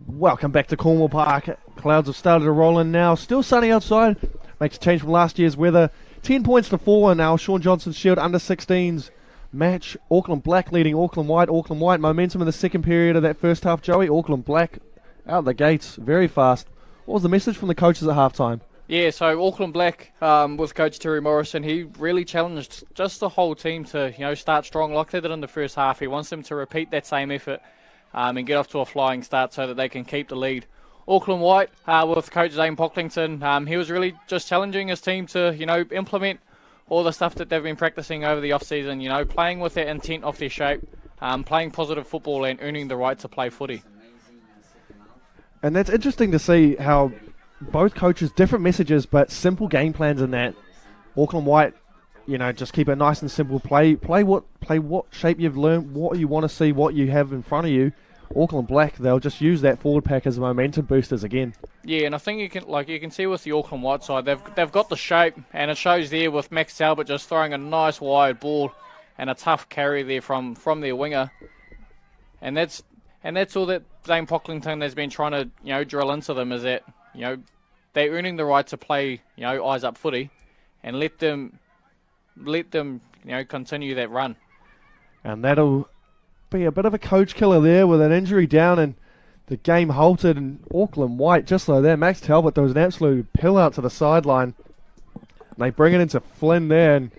Speaker 1: Welcome back to Cornwall Park. Clouds have started to roll in now. Still sunny outside. Makes a change from last year's weather. 10 points to 4 now. Shaun Johnson's Shield under 16s match. Auckland Black leading Auckland White. Auckland White momentum in the second period of that first half, Joey. Auckland Black out the gates very fast. What was the message from the coaches at halftime?
Speaker 2: Yeah, so Auckland Black with Coach Terry Morrison, he really challenged just the whole team to start strong like they did in the first half. He wants them to repeat that same effort and get off to a flying start so that they can keep the lead. Auckland White with Coach Zane Pocklington, he was really just challenging his team to implement all the stuff that they've been practicing over the off-season, playing with that intent off their shape, playing positive football and earning the right to play footy.
Speaker 1: And that's interesting to see how both coaches, different messages, but simple game plans in that. Auckland White, just keep it nice and simple. Play what shape you've learned, what you want to see, what you have in front of you. Auckland Black, they'll just use that forward pack as momentum boosters again. Yeah,
Speaker 2: and I think you can see with the Auckland White side, they've got the shape, and it shows there with Max Talbot just throwing a nice wide ball and a tough carry there from their winger, and that's all that Zane Pocklington has been trying to drill into them, is that they're earning the right to play eyes up footy, and let them continue that run.
Speaker 1: And that'll be a bit of a coach killer there with an injury down, and the game halted. And Auckland White, just like that, Max Talbot, there was an absolute pill out to the sideline. They bring it into Flynn there, and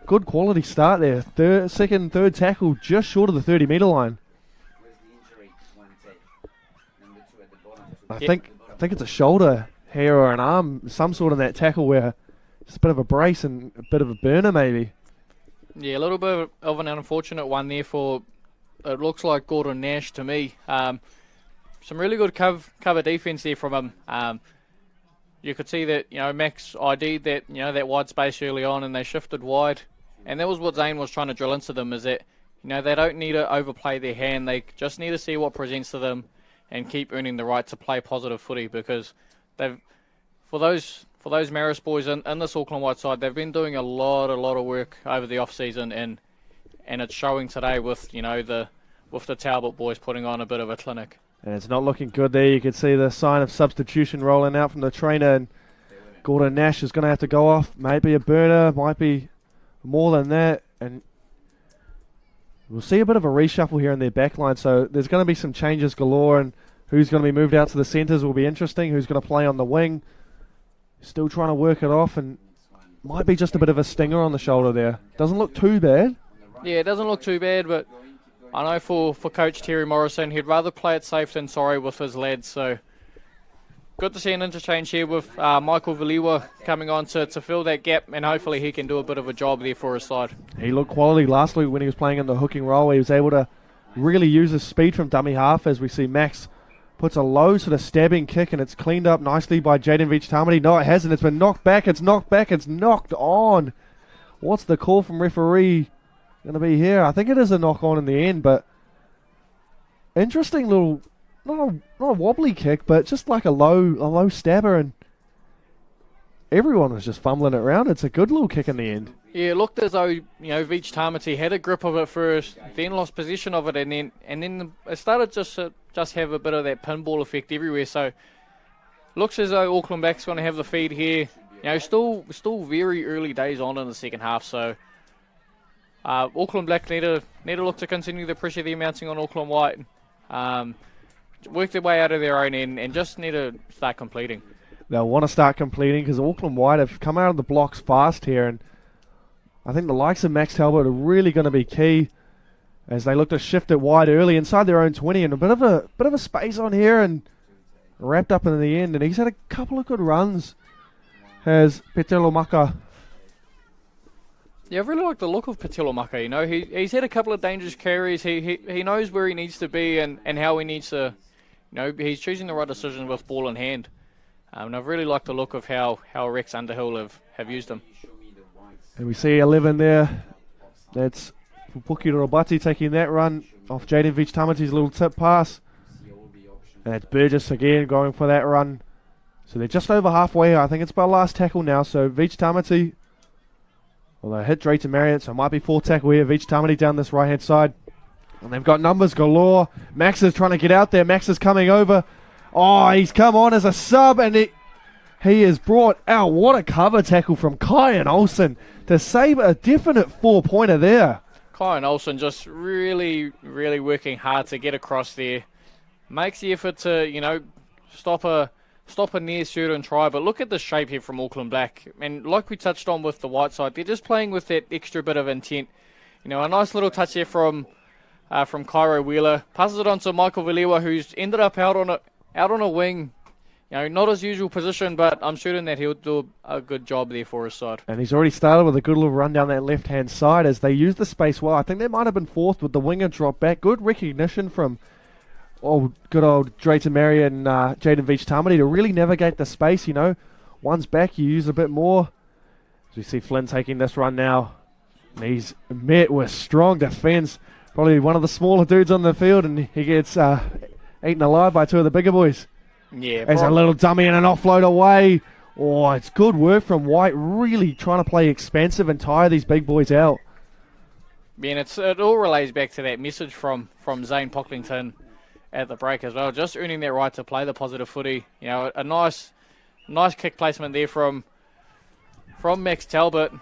Speaker 1: good quality start there. Third tackle just short of the 30-metre line. I think it's a shoulder here or an arm, some sort of that tackle where just a bit of a brace and a bit of a burner maybe.
Speaker 2: Yeah, a little bit of an unfortunate one there for, it looks like Gordon Nash to me. Some really good cover defence there from him. You could see that Max ID'd that wide space early on, and they shifted wide, and that was what Zane was trying to drill into them, is that they don't need to overplay their hand. They just need to see what presents to them and keep earning the right to play positive footy, because for those Maris boys in this Auckland White side, they've been doing a lot of work over the off season, and it's showing today with the Talbot boys putting on a bit of a clinic.
Speaker 1: And it's not looking good there. You can see the sign of substitution rolling out from the trainer, and Gordon Nash is going to have to go off. Maybe a burner, might be more than that, and we'll see a bit of a reshuffle here in their backline. So there's going to be some changes galore, and who's going to be moved out to the centres will be interesting. Who's going to play on the wing? Still trying to work it off, and might be just a bit of a stinger on the shoulder there. Doesn't look too bad.
Speaker 2: Yeah, it doesn't look too bad, but I know for Coach Terry Morrison, he'd rather play it safe than sorry with his lads. So good to see an interchange here with Michael Valiwa coming on to fill that gap, and hopefully he can do a bit of a job there for his side.
Speaker 1: He looked quality last week when he was playing in the hooking role. He was able to really use his speed from dummy half, as we see Max puts a low sort of stabbing kick, and it's cleaned up nicely by Jaden Veach-Tamati. No, it hasn't. It's been knocked back. It's knocked back. It's knocked on. What's the call from referee going to be here? I think it is a knock on in the end, but interesting little, not a wobbly kick, but just like a low stabber, and everyone was just fumbling it around. It's a good little kick in the end.
Speaker 2: Yeah, it looked as though Veach-Tamati had a grip of it first, then lost possession of it, and then it started just have a bit of that pinball effect everywhere. So looks as though Auckland Black's going to have the feed here. Still very early days on in the second half. So Auckland Black need to look to continue the pressure they're mounting on Auckland White, work their way out of their own end, and just need to start completing.
Speaker 1: They'll want to start completing, because Auckland White have come out of the blocks fast here, and I think the likes of Max Talbot are really going to be key as they look to shift it wide early inside their own 20, and a bit of a space on here, and wrapped up in the end. And he's had a couple of good runs, has Petelo Maka.
Speaker 2: Yeah, I really like the look of Petelo Maka. He's had a couple of dangerous carries. He knows where he needs to be and how he needs to. He's choosing the right decision with ball in hand. And I've really liked the look of how Rex Underhill have used him.
Speaker 1: And we see 11 there. That's Pupuki Robati taking that run off Jaden Veach-Tamati's little tip pass. And it's Burgess again going for that run. So they're just over halfway. I think it's about last tackle now. So Veach-Tamati, well, they hit Drayton Marriott, so it might be full tackle here. Veach-Tamati down this right-hand side. And they've got numbers galore. Max is trying to get out there. Max is coming over. Oh, he's come on as a sub, and he is brought out. What a cover tackle from Kyan Olsen to save a definite 4-pointer there.
Speaker 2: Kyan Olsen just really, really working hard to get across there. Makes the effort to, stop a stop a near shoot and try. But look at the shape here from Auckland Black. And like we touched on with the White side, they're just playing with that extra bit of intent. You know, a nice little touch here from Cairo Wheeler. Passes it on to Michael Valiwa, who's ended up out on a wing. You know, not his usual position, but I'm certain that he'll do a good job there for his side.
Speaker 1: And he's already started with a good little run down that left-hand side as they use the space well. I think they might have been fourth with the winger drop back. Good recognition from good old Drayton Mary and Jaden Veach-Tamati to really navigate the space, you know. One's back, you use a bit more. As we see Flynn taking this run now. And he's met with strong defence. Probably one of the smaller dudes on the field, and he gets eaten alive by two of the bigger boys.
Speaker 2: Yeah,
Speaker 1: There's a little dummy and an offload away. Oh, it's good work from White, really trying to play expansive and tire these big boys out.
Speaker 2: Yeah, and it all relates back to that message from Zane Pocklington at the break as well. Just earning that right to play the positive footy. You know, a nice kick placement there from Max Talbot.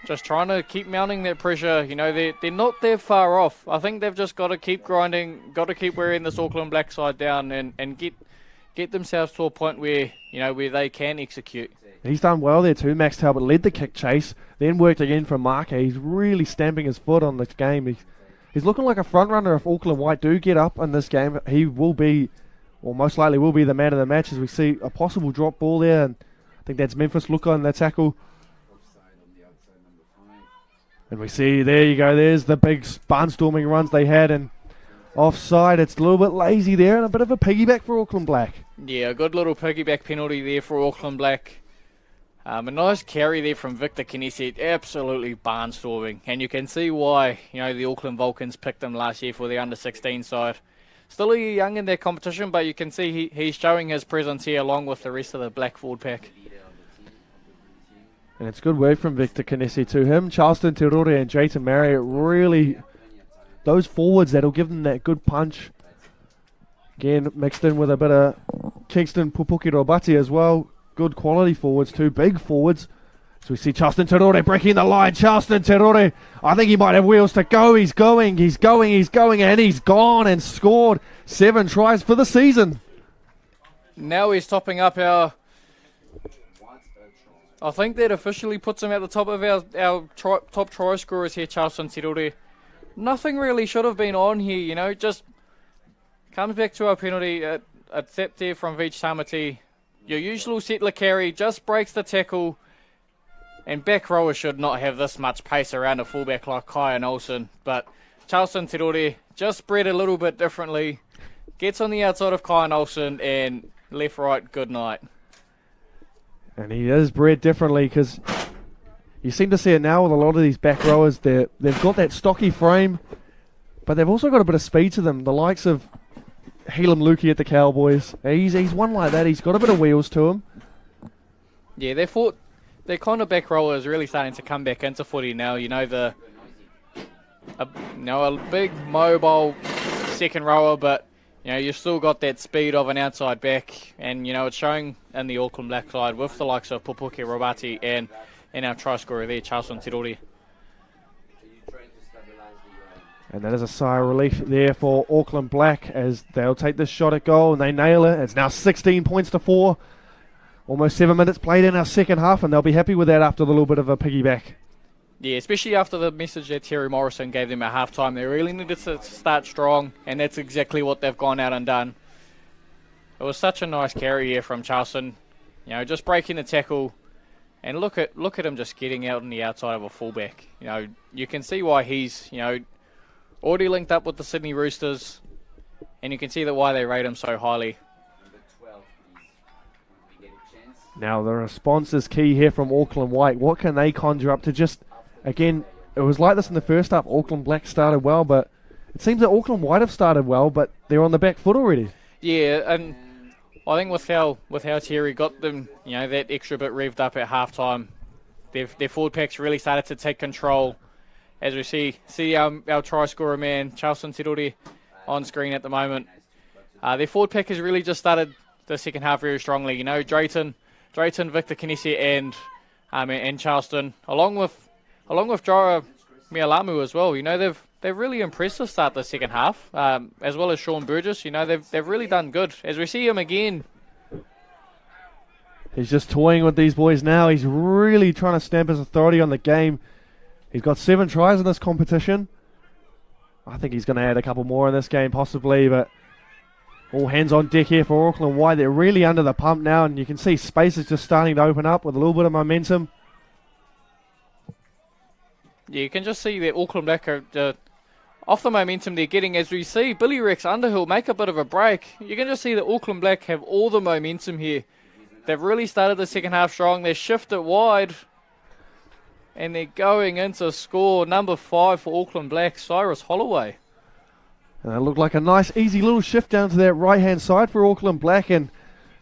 Speaker 2: Just trying to keep mounting that pressure. You know, they're not that far off. I think they've just got to keep grinding, got to keep wearing this Auckland Black side down and get themselves to a point where, you know, where they can execute.
Speaker 1: He's done well there too. Max Talbot led the kick chase, then worked again from Marker. He's really stamping his foot on this game. He's looking like a front runner. If Auckland White do get up in this game, he will be, or most likely will be, the man of the match as we see a possible drop ball there. And I think that's Memphis Luka on the tackle. And we see, there you go, there's the big barnstorming runs they had, and offside, it's a little bit lazy there, and a bit of a piggyback for Auckland Black.
Speaker 2: Yeah, a good little piggyback penalty there for Auckland Black. A nice carry there from Victor Kinesi, absolutely barnstorming, and you can see why, you know, the Auckland Vulcans picked him last year for the under-16 side. Still young in their competition, but you can see he's showing his presence here along with the rest of the Black forward pack.
Speaker 1: And it's good work from Victor Kinesi to him. Charleston Terore and Drayton Marriott, really those forwards that'll give them that good punch. Again, mixed in with a bit of Kingston Pupuki Robati as well. Good quality forwards too, big forwards. So we see Charleston Terore breaking the line. Charleston Terore, I think he might have wheels to go. He's going, and he's gone and scored 7 tries for the season.
Speaker 2: Now he's topping up our... I think that officially puts him at the top of our top try scorers here, Charleston Terore. Nothing really should have been on here, you know, just comes back to our penalty. A tap there from Veach-Tamati. Your usual settler carry just breaks the tackle, and back rowers should not have this much pace around a fullback like Kyan Olsen. But Charleston Terore just spread a little bit differently, gets on the outside of Kyan Olsen, and left, right, good night.
Speaker 1: And he is bred differently because you seem to see it now with a lot of these back rowers. They've got that stocky frame, but they've also got a bit of speed to them. The likes of Helam Lukey at the Cowboys. He's one like that. He's got a bit of wheels to him.
Speaker 2: Yeah, their kind of back rower is really starting to come back into footy now. You know, a big mobile second rower, but you know, you've still got that speed of an outside back, and you know, it's showing in the Auckland Black side with the likes of Pupuki Robati and our try scorer there, Charleston Terore.
Speaker 1: And that is a sigh of relief there for Auckland Black as they'll take this shot at goal and they nail it. It's now 16 points to 4. Almost 7 minutes played in our second half, and they'll be happy with that after the little bit of a piggyback.
Speaker 2: Yeah, especially after the message that Terry Morrison gave them at halftime. They really needed to start strong, and that's exactly what they've gone out and done. It was such a nice carry here from Charleston. You know, just breaking the tackle, and look at him just getting out on the outside of a fullback. You know, you can see why he's, you know, already linked up with the Sydney Roosters, and you can see that why they rate him so highly.
Speaker 1: Now the response is key here from Auckland White. What can they conjure up to just, again, it was like this in the first half. Auckland Black started well, but it seems that Auckland White have started well, but they're on the back foot already.
Speaker 2: Yeah, and I think with how Terry got them, you know, that extra bit revved up at halftime, their forward packs really started to take control. As we see our try scorer man, Charleston Terore, on screen at the moment. Their forward pack has really just started the second half very strongly. You know, Drayton, Victor Kinesi, and Charleston, along with Jara Mialamu as well. You know, they've really impressed to start the second half, as well as Shaun Burgess. You know, they've really done good. As we see him again,
Speaker 1: He's just toying with these boys now. He's really trying to stamp his authority on the game. He's got 7 tries in this competition. I think he's going to add a couple more in this game possibly, but all hands on deck here for Auckland White. They're really under the pump now, and you can see space is just starting to open up with a little bit of momentum.
Speaker 2: Yeah, you can just see that Auckland Black are off the momentum they're getting as we see Billy Rex Underhill make a bit of a break. You can just see that Auckland Black have all the momentum here. They've really started the second half strong. They shift it wide, and they're going into score number 5 for Auckland Black, Cyrus Holloway.
Speaker 1: It looked like a nice, easy little shift down to that right-hand side for Auckland Black, and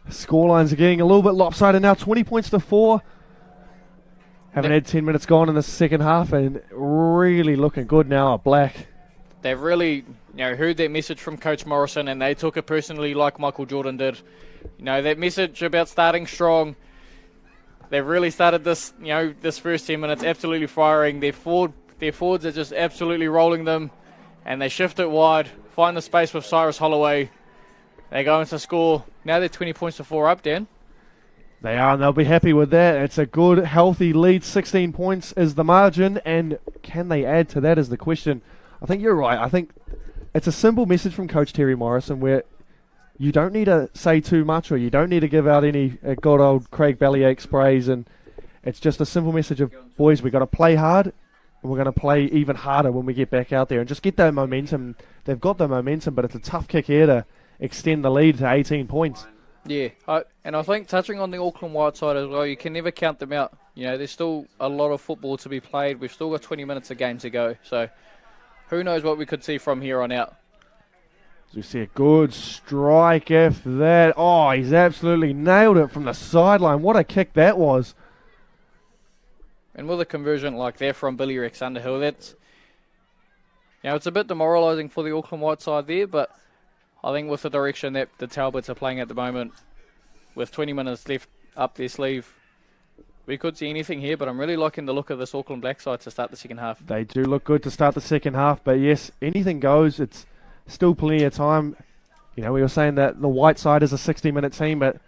Speaker 1: scorelines are getting a little bit lopsided now, 20 points to 4. Haven't had 10 minutes gone in the second half, and really looking good now at Black.
Speaker 2: They've really heard that message from Coach Morrison, and they took it personally like Michael Jordan did. That message about starting strong. They've really started this, this first 10 minutes absolutely firing. Their forwards are just absolutely rolling them, and they shift it wide, find the space with Cyrus Holloway. They go into score. Now they're 20 points to 4 up, Dan.
Speaker 1: They are, and they'll be happy with that. It's a good, healthy lead. 16 points is the margin, and can they add to that is the question. I think you're right. I think it's a simple message from Coach Terry Morrison where you don't need to say too much, or you don't need to give out any good old Craig Bellyache sprays, and it's just a simple message of, boys, we've got to play hard, and we're going to play even harder when we get back out there and just get that momentum. They've got the momentum, but it's a tough kick here to extend the lead to 18 points.
Speaker 2: Yeah, and I think touching on the Auckland White side as well, you can never count them out. There's still a lot of football to be played. We've still got 20 minutes of game to go, so who knows what we could see from here on out.
Speaker 1: As we see a good strike after that. Oh, he's absolutely nailed it from the sideline. What a kick that was.
Speaker 2: And with a conversion like that from Billy Rex Underhill, that's, it's a bit demoralising for the Auckland White side there, but I think with the direction that the Talbots are playing at the moment, with 20 minutes left up their sleeve, we could see anything here, but I'm really liking the look of this Auckland Black side to start the second half.
Speaker 1: They do look good to start the second half, but yes, anything goes. It's still plenty of time. We were saying that the White side is a 60-minute team, but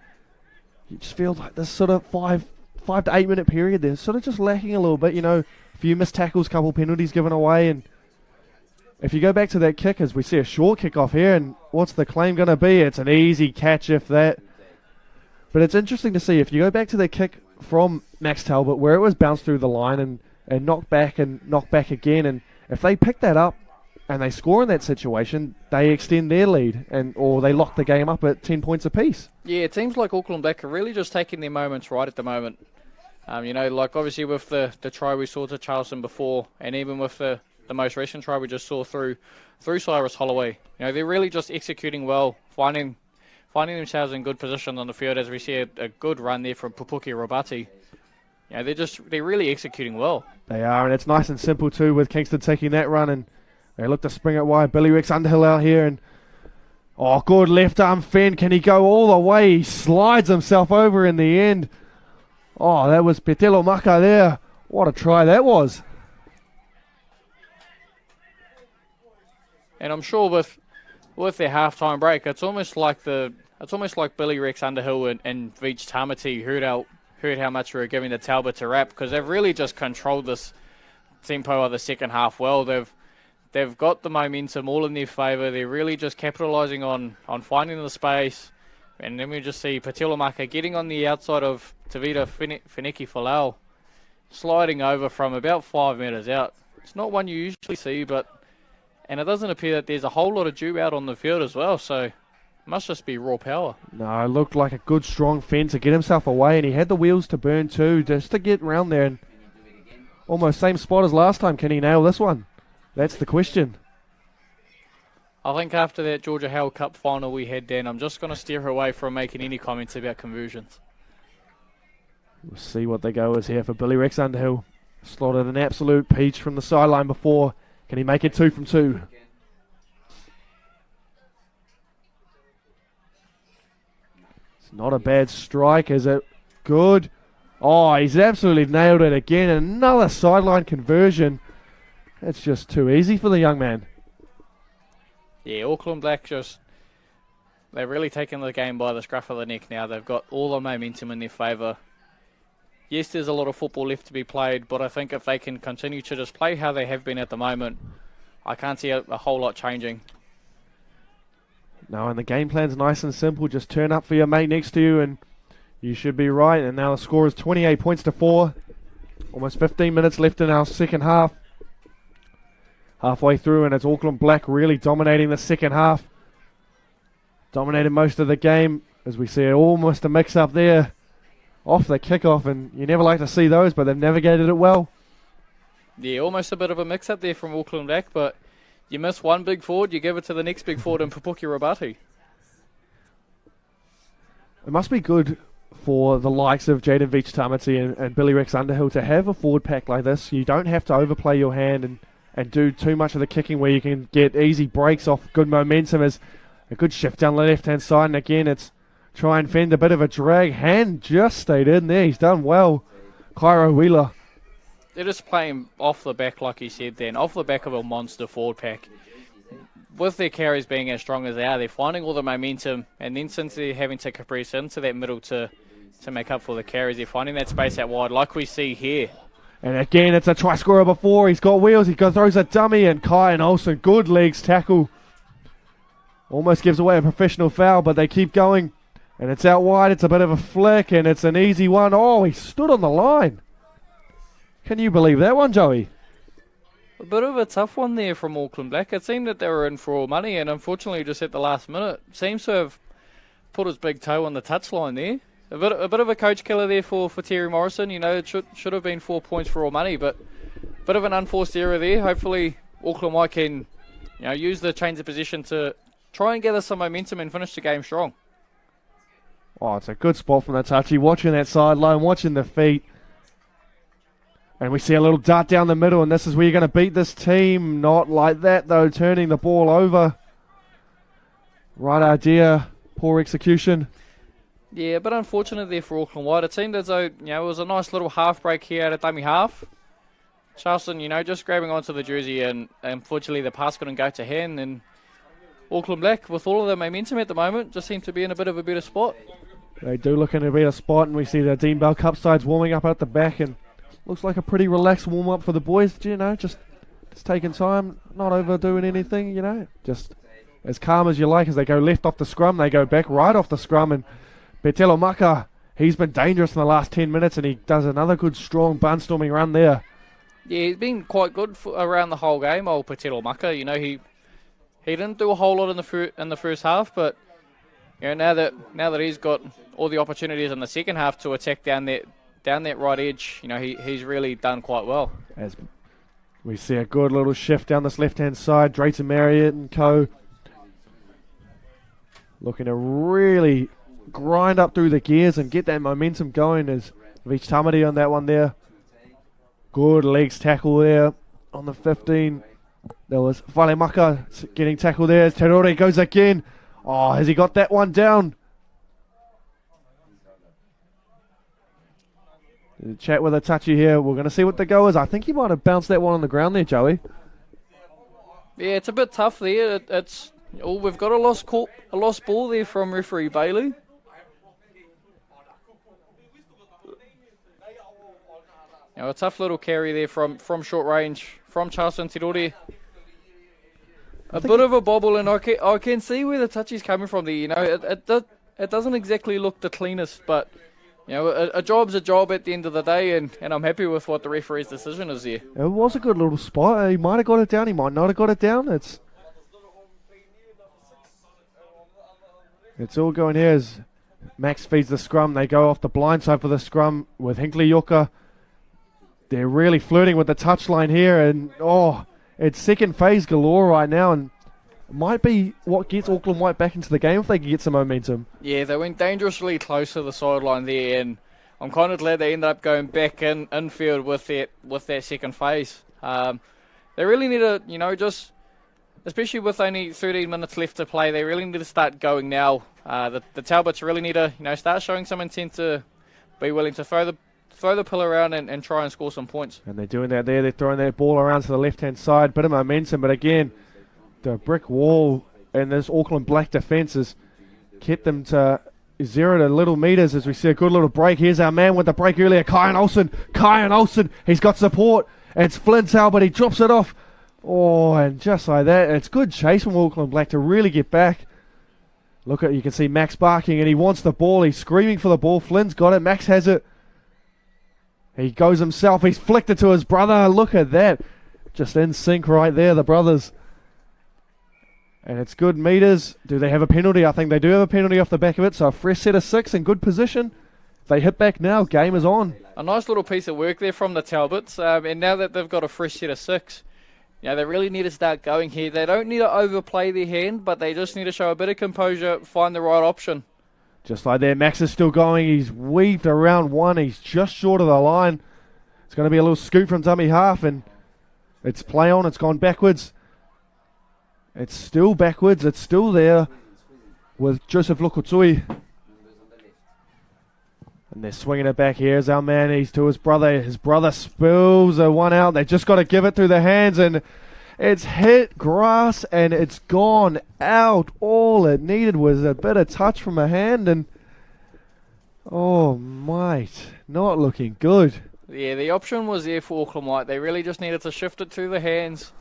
Speaker 1: you just feel like this sort of 5 to 8 minute period, they're sort of just lacking a little bit. A few missed tackles, couple penalties given away, and if you go back to that kick, as we see a short kick off here, and what's the claim going to be? It's an easy catch if that. But it's interesting to see, if you go back to the kick from Max Talbot, where it was bounced through the line and knocked back again, and if they pick that up and they score in that situation, they extend their lead, or they lock the game up at 10 points apiece. Yeah,
Speaker 2: it seems like Auckland Black are really just taking their moments right at the moment. Like obviously with the try we saw to Charleston before, and even with the most recent try we just saw through Cyrus Holloway. They're really just executing well, finding themselves in good position on the field, as we see a good run there from Pupuki Robati. They're really executing well.
Speaker 1: They are, and it's nice and simple too, with Kingston taking that run, and they look to spring it wide. Billy Rex Underhill out here, and good left arm fend. Can he go all the way? He slides himself over in the end. That was Petelo Maka there. What a try that was.
Speaker 2: And I'm sure with their halftime break, it's almost like Billy Rex Underhill and Veach Tamati heard how much we were giving the Talbot a rap, because they've really just controlled this tempo of the second half well. They've got the momentum all in their favour. They're really just capitalising on finding the space. And then we just see Patelamaka getting on the outside of Tavita Fineki Folau, sliding over from about 5 metres out. It's not one you usually see, and it doesn't appear that there's a whole lot of dew out on the field as well, so it must just be raw power.
Speaker 1: No, it looked like a good strong fend to get himself away, and he had the wheels to burn too, just to get round there. And almost same spot as last time. Can he nail this one? That's the question.
Speaker 2: I think after that Georgia Hale Cup final we had, Dan, I'm just going to steer away from making any comments about conversions.
Speaker 1: We'll see what they go as here for Billy Rex Underhill. Slotted an absolute peach from the sideline before. Can he make it 2 from 2? It's not a bad strike, is it? Good. He's absolutely nailed it again. Another sideline conversion. That's just too easy for the young man.
Speaker 2: Yeah, Auckland Black just They're really taking the game by the scruff of the neck now. They've got all the momentum in their favour. Yes, there's a lot of football left to be played, but I think if they can continue to just play how they have been at the moment, I can't see a whole lot changing.
Speaker 1: No, and the game plan's nice and simple. Just turn up for your mate next to you and you should be right. And now the score is 28 points to 4. Almost 15 minutes left in our second half. Halfway through, and it's Auckland Black really dominating the second half. Dominated most of the game, as we see almost a mix-up there off the kickoff, and you never like to see those, but they've navigated it well.
Speaker 2: Yeah, almost a bit of a mix-up there from Auckland Black, but you miss one big forward, you give it to the next big forward in Pupuki Rabati.
Speaker 1: It must be good for the likes of Jaden Veach-Tamati and Billy Rex Underhill to have a forward pack like this. You don't have to overplay your hand and do too much of the kicking, where you can get easy breaks off good momentum. As a good shift down the left-hand side, and again it's try and fend a bit of a drag. Hand just stayed in there. He's done well. Cairo Wheeler.
Speaker 2: They're just playing off the back, like you said then, off the back of a monster forward pack. With their carries being as strong as they are, they're finding all the momentum, and then since they're having to compress into that middle to make up for the carries, they're finding that space out wide, like we see here.
Speaker 1: And again, it's a try scorer before. He's got wheels. He throws a dummy, and Kai and Olsen, good legs tackle. Almost gives away a professional foul, but they keep going. And it's out wide. It's a bit of a flick, and it's an easy one. Oh, he stood on the line. Can you believe that one, Joey?
Speaker 2: A bit of a tough one there from Auckland Black. It seemed that they were in for all money, and unfortunately just at the last minute seems to have put his big toe on the touchline there. A bit of a coach killer there for Terry Morrison. You know, it should have been 4 points for all money, but a bit of an unforced error there. Hopefully Auckland White can, use the change of position to try and gather some momentum and finish the game strong.
Speaker 1: Oh, it's a good spot from the touchy. Watching that sideline, watching the feet. And we see a little dart down the middle, and this is where you're going to beat this team. Not like that, though, turning the ball over. Right idea, poor execution.
Speaker 2: Yeah, but unfortunate there for Auckland White. It seemed as though, it was a nice little half break here at a dummy half. Charleston, just grabbing onto the jersey, and unfortunately the pass couldn't go to hand, and Auckland Black, with all of the momentum at the moment, just seem to be in a bit of a better spot.
Speaker 1: They do look in a better spot, and we see the Dean Bell Cup sides warming up at the back, and looks like a pretty relaxed warm-up for the boys, just taking time, not overdoing anything, just as calm as you like. As they go left off the scrum, they go back right off the scrum, and Petelo Maka, he's been dangerous in the last 10 minutes, and he does another good strong barnstorming run there.
Speaker 2: Yeah, he's been quite good around the whole game, old Petelo Maka. He didn't do a whole lot in the first half, but now that he's got all the opportunities in the second half to attack down that right edge, he's really done quite well.
Speaker 1: As we see a good little shift down this left-hand side, Drayton Marriott and co. looking to really grind up through the gears and get that momentum going. As Veach Tamati on that one there. Good legs tackle there on the 15. There was Whale Maka getting tackled there as Terore goes again. Oh, has he got that one down? Chat with a touchy here. We're going to see what the go is. I think he might have bounced that one on the ground there, Joey.
Speaker 2: Yeah, it's a bit tough there. We've got a lost ball there from referee Bailey. A tough little carry there from short range from Charleston Terore. A bit of a bobble, and I can see where the touch is coming from there. It doesn't exactly look the cleanest, but a job's a job at the end of the day, and I'm happy with what the referee's decision is there.
Speaker 1: It was a good little spot. He might have got it down. He might not have got it down. It's all going here as Max feeds the scrum. They go off the blind side for the scrum with Hinkley Yoka. They're really flirting with the touchline here, and it's second phase galore right now, and might be what gets Auckland White back into the game if they can get some momentum. Yeah,
Speaker 2: they went dangerously close to the sideline there, and I'm kind of glad they ended up going back infield with that second phase. They really need to, just especially with only 13 minutes left to play, they really need to start going now. The Talbots really need to, start showing some intent to be willing to throw the pill around and try and score some points.
Speaker 1: And they're doing that there. They're throwing that ball around to the left-hand side. Bit of momentum, but again, the brick wall and this Auckland Black defence is kept them to 0 to little meters as we see a good little break. Here's our man with the break earlier, Kyan Olsen. He's got support. It's Flint's out, but he drops it off. Oh, and just like that, it's good chase from Auckland Black to really get back. Look at, you can see Max barking, and he wants the ball. He's screaming for the ball. Flynn's got it. Max has it. He goes himself. He's flicked it to his brother. Look at that. Just in sync right there, the brothers. And it's good meters. Do they have a penalty? I think they do have a penalty off the back of it. So a fresh set of 6 in good position. If they hit back now, game is on.
Speaker 2: A nice little piece of work there from the Talbots. And now that they've got a fresh set of 6, they really need to start going here. They don't need to overplay their hand, but they just need to show a bit of composure, find the right option. Just
Speaker 1: like that, Max is still going. He's weaved around one. He's just short of the line. It's going to be a little scoop from dummy half, and it's play on. It's gone backwards. It's still backwards. It's still there with Joseph Lokotui. And they're swinging it back. Here's our man. He's to his brother. His brother spills a one out. They just got to give it through the hands, and it's hit grass, and it's gone out. All it needed was a bit of touch from a hand, and oh, mate, not looking good.
Speaker 2: Yeah, the option was there for Auckland White. They really just needed to shift it through the hands,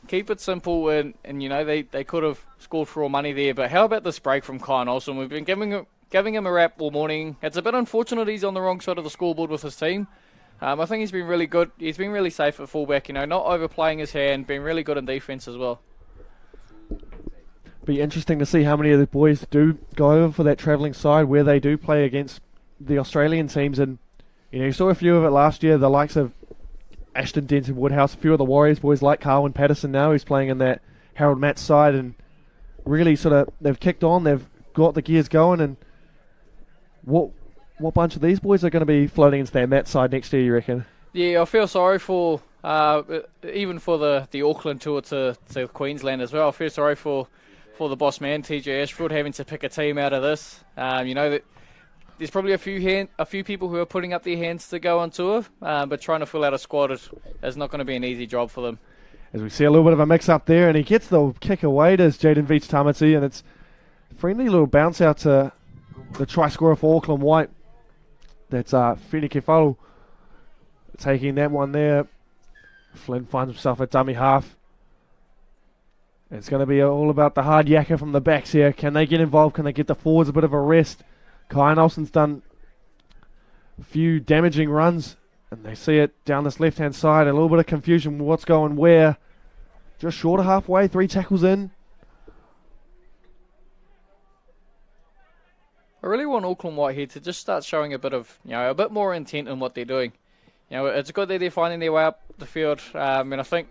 Speaker 2: keep it simple, and they could have scored for all money there. But how about this break from Kyan Olsen? We've been giving him a rap all morning. It's a bit unfortunate he's on the wrong side of the scoreboard with his team. I think he's been really good. He's been really safe at fullback, not overplaying his hand, been really good in defence as well.
Speaker 1: Be interesting to see how many of the boys do go over for that travelling side where they do play against the Australian teams. And you saw a few of it last year, the likes of Ashton Denton Woodhouse, a few of the Warriors boys like Carwyn Patterson now, who's playing in that Harold Matt side, and really they've kicked on, they've got the gears going. And what bunch of these boys are going to be floating into that Matt side next year, you reckon?
Speaker 2: Yeah, I feel sorry for even for the Auckland tour to Queensland as well. I feel sorry for the boss man, TJ Ashford, having to pick a team out of this. That there's probably a few people who are putting up their hands to go on tour, but trying to fill out a squad is not going to be an easy job for them.
Speaker 1: As we see a little bit of a mix-up there, and he gets the kick away to Jaden Veach-Tamati, and it's a friendly little bounce out to the try scorer for Auckland White. That's Fini Kefalu taking that one there. Flynn finds himself a dummy half. It's going to be all about the hard yakka from the backs here. Can they get involved? Can they get the forwards a bit of a rest? Kyan Olsen's done a few damaging runs, and they see it down this left-hand side. A little bit of confusion with what's going where. Just short of halfway, 3 tackles in.
Speaker 2: I really want Auckland White here to just start showing a bit more intent in what they're doing. It's good that they're finding their way up the field, and I think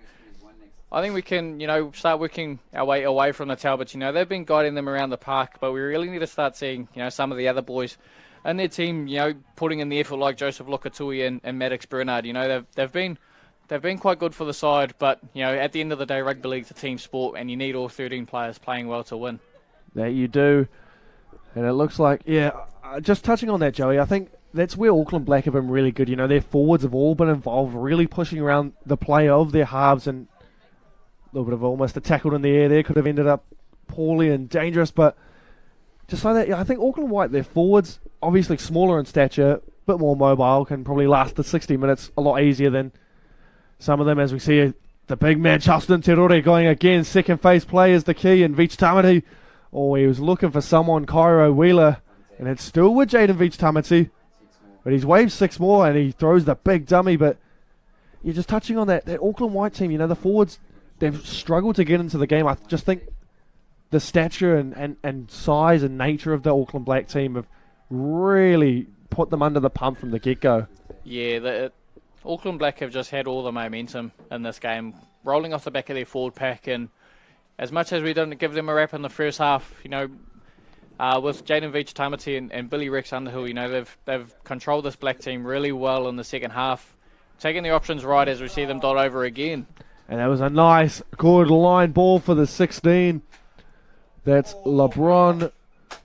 Speaker 2: we can, start working our way away from the Talbots. They've been guiding them around the park, but we really need to start seeing, some of the other boys in their team, putting in the effort like Joseph Lokatui and Maddox Bernard. They've been quite good for the side, but at the end of the day, rugby league's a team sport, and you need all 13 players playing well to win.
Speaker 1: That you do. And it looks like, just touching on that, Joey, I think that's where Auckland Black have been really good. Their forwards have all been involved, really pushing around the play of their halves, and a little bit of almost a tackle in the air there. Could have ended up poorly and dangerous, but just like that, I think Auckland White, their forwards, obviously smaller in stature, a bit more mobile, can probably last the 60 minutes a lot easier than some of them, as we see the big man, Charleston Terore, going again. Second phase play is the key, and Veach-Tamati. Oh, he was looking for someone, Cairo Wheeler, and it's still with Jaden Veach-Tamati. But he's waved 6 more, and he throws the big dummy. But you're just touching on that Auckland White team. The forwards, they've struggled to get into the game. I just think the stature and size and nature of the Auckland Black team have really put them under the pump from the get-go.
Speaker 2: Yeah, Auckland Black have just had all the momentum in this game, rolling off the back of their forward pack, and as much as we didn't give them a rap in the first half, with Jaden Veach-Tamati and Billy Rex Underhill, they've controlled this Black team really well in the second half, taking the options right as we see them dot over again.
Speaker 1: And that was a nice, good line ball for the 16. That's LeBron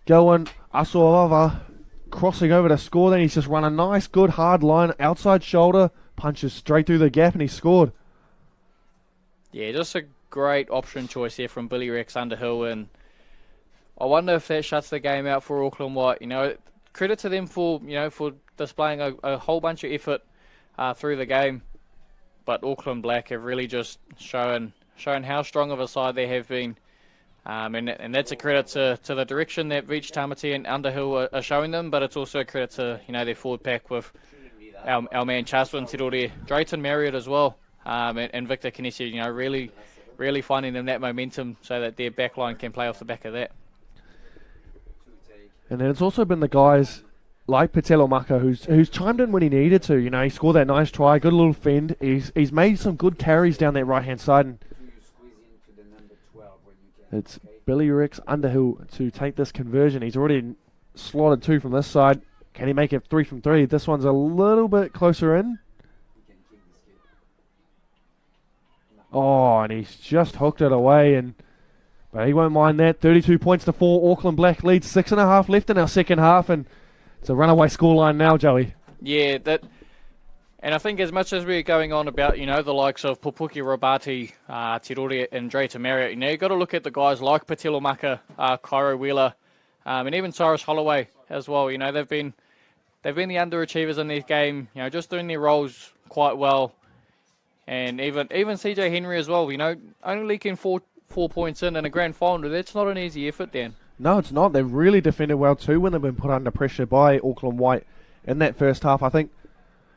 Speaker 1: going, Asuava crossing over to score. Then he's just run a nice, good, hard line, outside shoulder, punches straight through the gap, and he scored.
Speaker 2: Yeah, just a great option choice here from Billy Rex Underhill, and I wonder if that shuts the game out for Auckland White. Credit to them for for displaying a whole bunch of effort through the game, but Auckland Black have really just shown how strong of a side they have been, and that's a credit to the direction that Veach, Tamati and Underhill are showing them, but it's also a credit to their forward pack with our man Chaswin Tirore, Drayton Marriott as well, and Victor Kinesi, really finding them that momentum so that their backline can play off the back of that.
Speaker 1: And then it's also been the guys like Petelo Maka who's chimed in when he needed to. He scored that nice try, good little fend. He's made some good carries down that right-hand side. And it's Billy Rex Underhill to take this conversion. He's already slotted 2 from this side. Can he make it 3 from 3? This one's a little bit closer in. Oh, and he's just hooked it away, but he won't mind that. 32 points to 4. Auckland Black leads 6.5 left in our second half, and it's a runaway scoreline now, Joey.
Speaker 2: Yeah, and I think as much as we're going on about, the likes of Pupuki Robati, Tirore and Drayton Marriott, you've got to look at the guys like Petelo Maka, Cairo Wheeler, and even Cyrus Holloway as well. They've been the underachievers in this game, just doing their roles quite well. And even CJ Henry as well, only leaking four points in a grand final. That's not an easy effort, Dan.
Speaker 1: No, it's not. They've really defended well too when they've been put under pressure by Auckland White in that first half. I think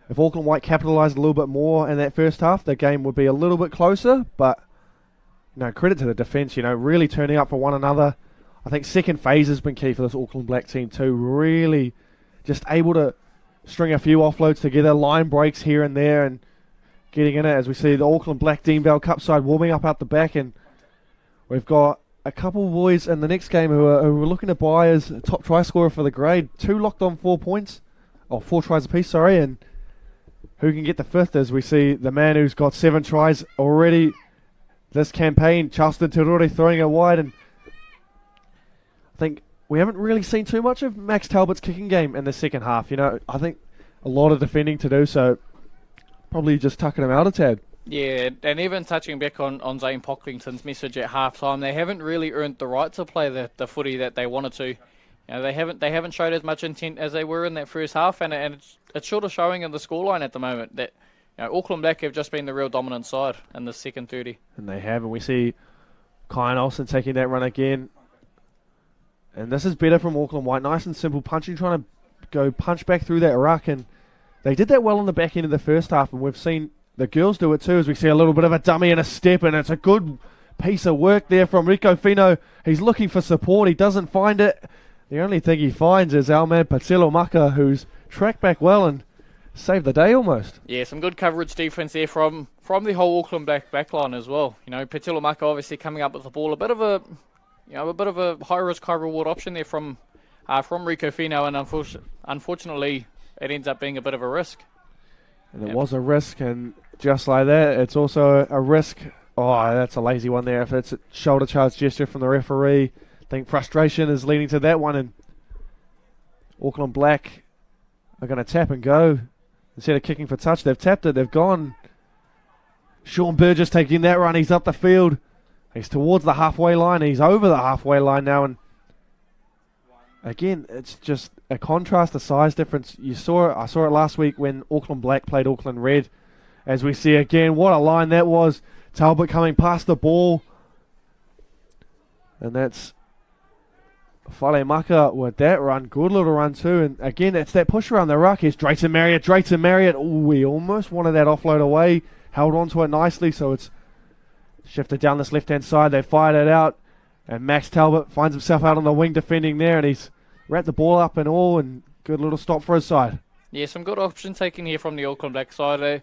Speaker 1: if Auckland White capitalised a little bit more in that first half, the game would be a little bit closer. But credit to the defence, really turning up for one another. I think second phase has been key for this Auckland Black team too. Really just able to string a few offloads together, line breaks here and there, and getting in it as we see the Auckland Black Dean Bell Cup side warming up out the back. And we've got a couple of boys in the next game who are looking to buy as a top try scorer for the grade. 2 locked on 4 points, or 4 tries apiece, and who can get the 5th as we see the man who's got 7 tries already this campaign, Charleston Tirore, throwing it wide. And I think we haven't really seen too much of Max Talbot's kicking game in the second half. I think a lot of defending to do, so probably just tucking him out a tad.
Speaker 2: Yeah, and even touching back on Zane Pocklington's message at half-time, they haven't really earned the right to play the footy that they wanted to. They haven't showed as much intent as they were in that first half, and it's sort of showing in the scoreline at the moment that Auckland Black have just been the real dominant side in the second 30.
Speaker 1: And they have, and we see Kyan Olsen taking that run again. And this is better from Auckland White, nice and simple punching, trying to go punch back through that ruck, and they did that well in the back end of the first half, and we've seen the girls do it too, as we see a little bit of a dummy and a step, and it's a good piece of work there from Rico Fino. He's looking for support. He doesn't find it. The only thing he finds is our man Petelo Maka, who's tracked back well and saved the day almost.
Speaker 2: Yeah, some good coverage defence there from the whole Auckland Black backline as well. Petelo Maka obviously coming up with the ball, a bit of a high risk, high reward option there from Rico Fino, and unfortunately it ends up being a bit of a risk.
Speaker 1: And it was a risk, and just like that, it's also a risk. Oh, that's a lazy one there. If it's a shoulder charge gesture from the referee, I think frustration is leading to that one, and Auckland Black are going to tap and go. Instead of kicking for touch, they've tapped it, they've gone. Shaun Burgess taking that run, he's up the field. He's towards the halfway line, he's over the halfway line now, and again, it's just a contrast, a size difference. I saw it last week when Auckland Black played Auckland Red. As we see again, what a line that was. Talbot coming past the ball. And that's Whale Maka with that run. Good little run too. And again, it's that push around the ruck. Here's Drayton Marriott. Oh, he almost wanted that offload away. Held on to it nicely, so it's shifted down this left-hand side. They fired it out. And Max Talbot finds himself out on the wing defending there, and he's wrapped the ball up and all, and good little stop for his side.
Speaker 2: Yeah, some good option taking here from the Auckland Black side.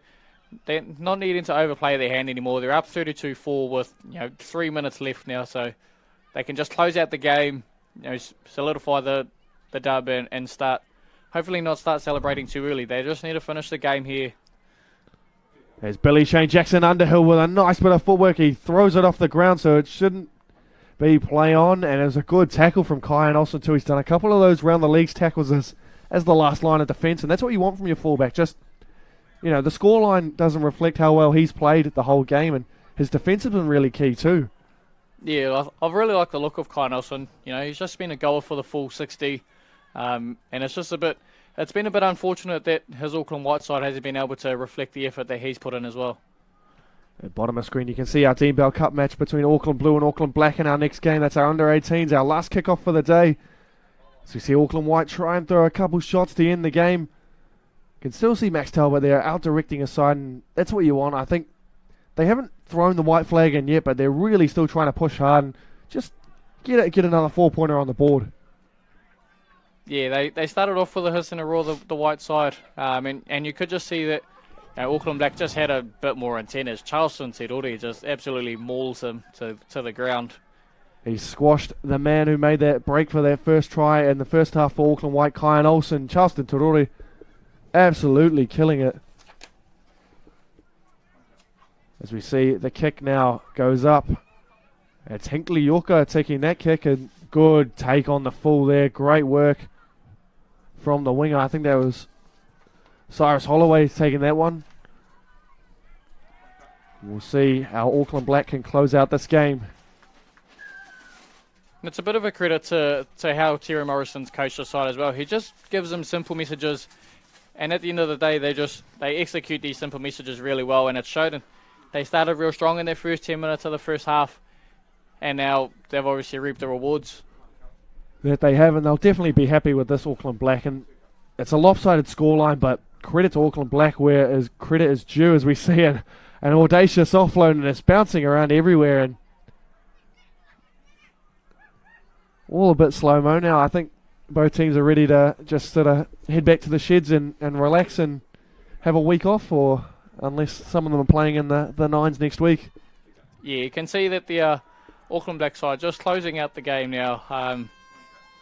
Speaker 2: They're not needing to overplay their hand anymore. They're up 32-4 with 3 minutes left now, so they can just close out the game, solidify the dub and start, hopefully not start celebrating too early. They just need to finish the game here.
Speaker 1: There's Billy Shane Jackson Underhill with a nice bit of footwork. He throws it off the ground, so it shouldn't be play on, and it was a good tackle from Kyan Olsen too. He's done a couple of those round the leagues tackles as the last line of defence, and that's what you want from your fullback. Just, the scoreline doesn't reflect how well he's played the whole game, and his defence has been really key too.
Speaker 2: Yeah, I really like the look of Kai Nelson. You know, he's just been a goer for the full 60, and it's been a bit unfortunate that his Auckland White side hasn't been able to reflect the effort that he's put in as well.
Speaker 1: At bottom of screen, you can see our Dean Bell Cup match between Auckland Blue and Auckland Black in our next game. That's our under-18s, our last kick-off for the day. So we see Auckland White try and throw a couple shots to end the game. You can still see Max Talbot there out-directing a side, and that's what you want. I think they haven't thrown the white flag in yet, but they're really still trying to push hard and just get another 4-pointer on the board.
Speaker 2: Yeah, they started off with a hiss and a roar, the white side, and you could just see that Auckland Black just had a bit more intent as Charleston Tiruri just absolutely mauls him to the ground.
Speaker 1: He squashed the man who made that break for that first try in the first half for Auckland White, Kyan Olsen. Charleston Tiruri absolutely killing it. As we see the kick now goes up. It's Hinkley Yorker taking that kick, and good take on the full there. Great work from the winger. I think that was Cyrus Holloway taking that one. We'll see how Auckland Black can close out this game.
Speaker 2: It's a bit of a credit to how Terry Morrison's coached the side as well. He just gives them simple messages, and at the end of the day, they execute these simple messages really well, and it showed. They started real strong in their first 10 minutes of the first half, and now they've obviously reaped the rewards.
Speaker 1: That they have, and they'll definitely be happy with this Auckland Black. And it's a lopsided scoreline, but credit to Auckland Black where credit is due, as we see an audacious offload, and it's bouncing around everywhere, and all a bit slow-mo now. I think both teams are ready to just sort of head back to the sheds and relax and have a week off, or unless some of them are playing in the nines next week.
Speaker 2: Yeah, you can see that the Auckland Black side just closing out the game now.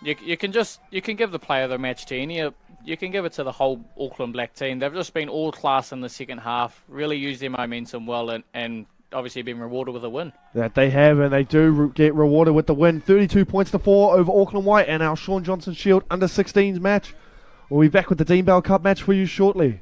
Speaker 2: You can give the player the match to any. You can give it to the whole Auckland Black team. They've just been all class in the second half, really used their momentum well, and obviously been rewarded with a win. That
Speaker 1: they have, and they do get rewarded with the win. 32 points to 4 over Auckland White and our Shaun Johnson Shield under-16s match. We'll be back with the Dean Bell Cup match for you shortly.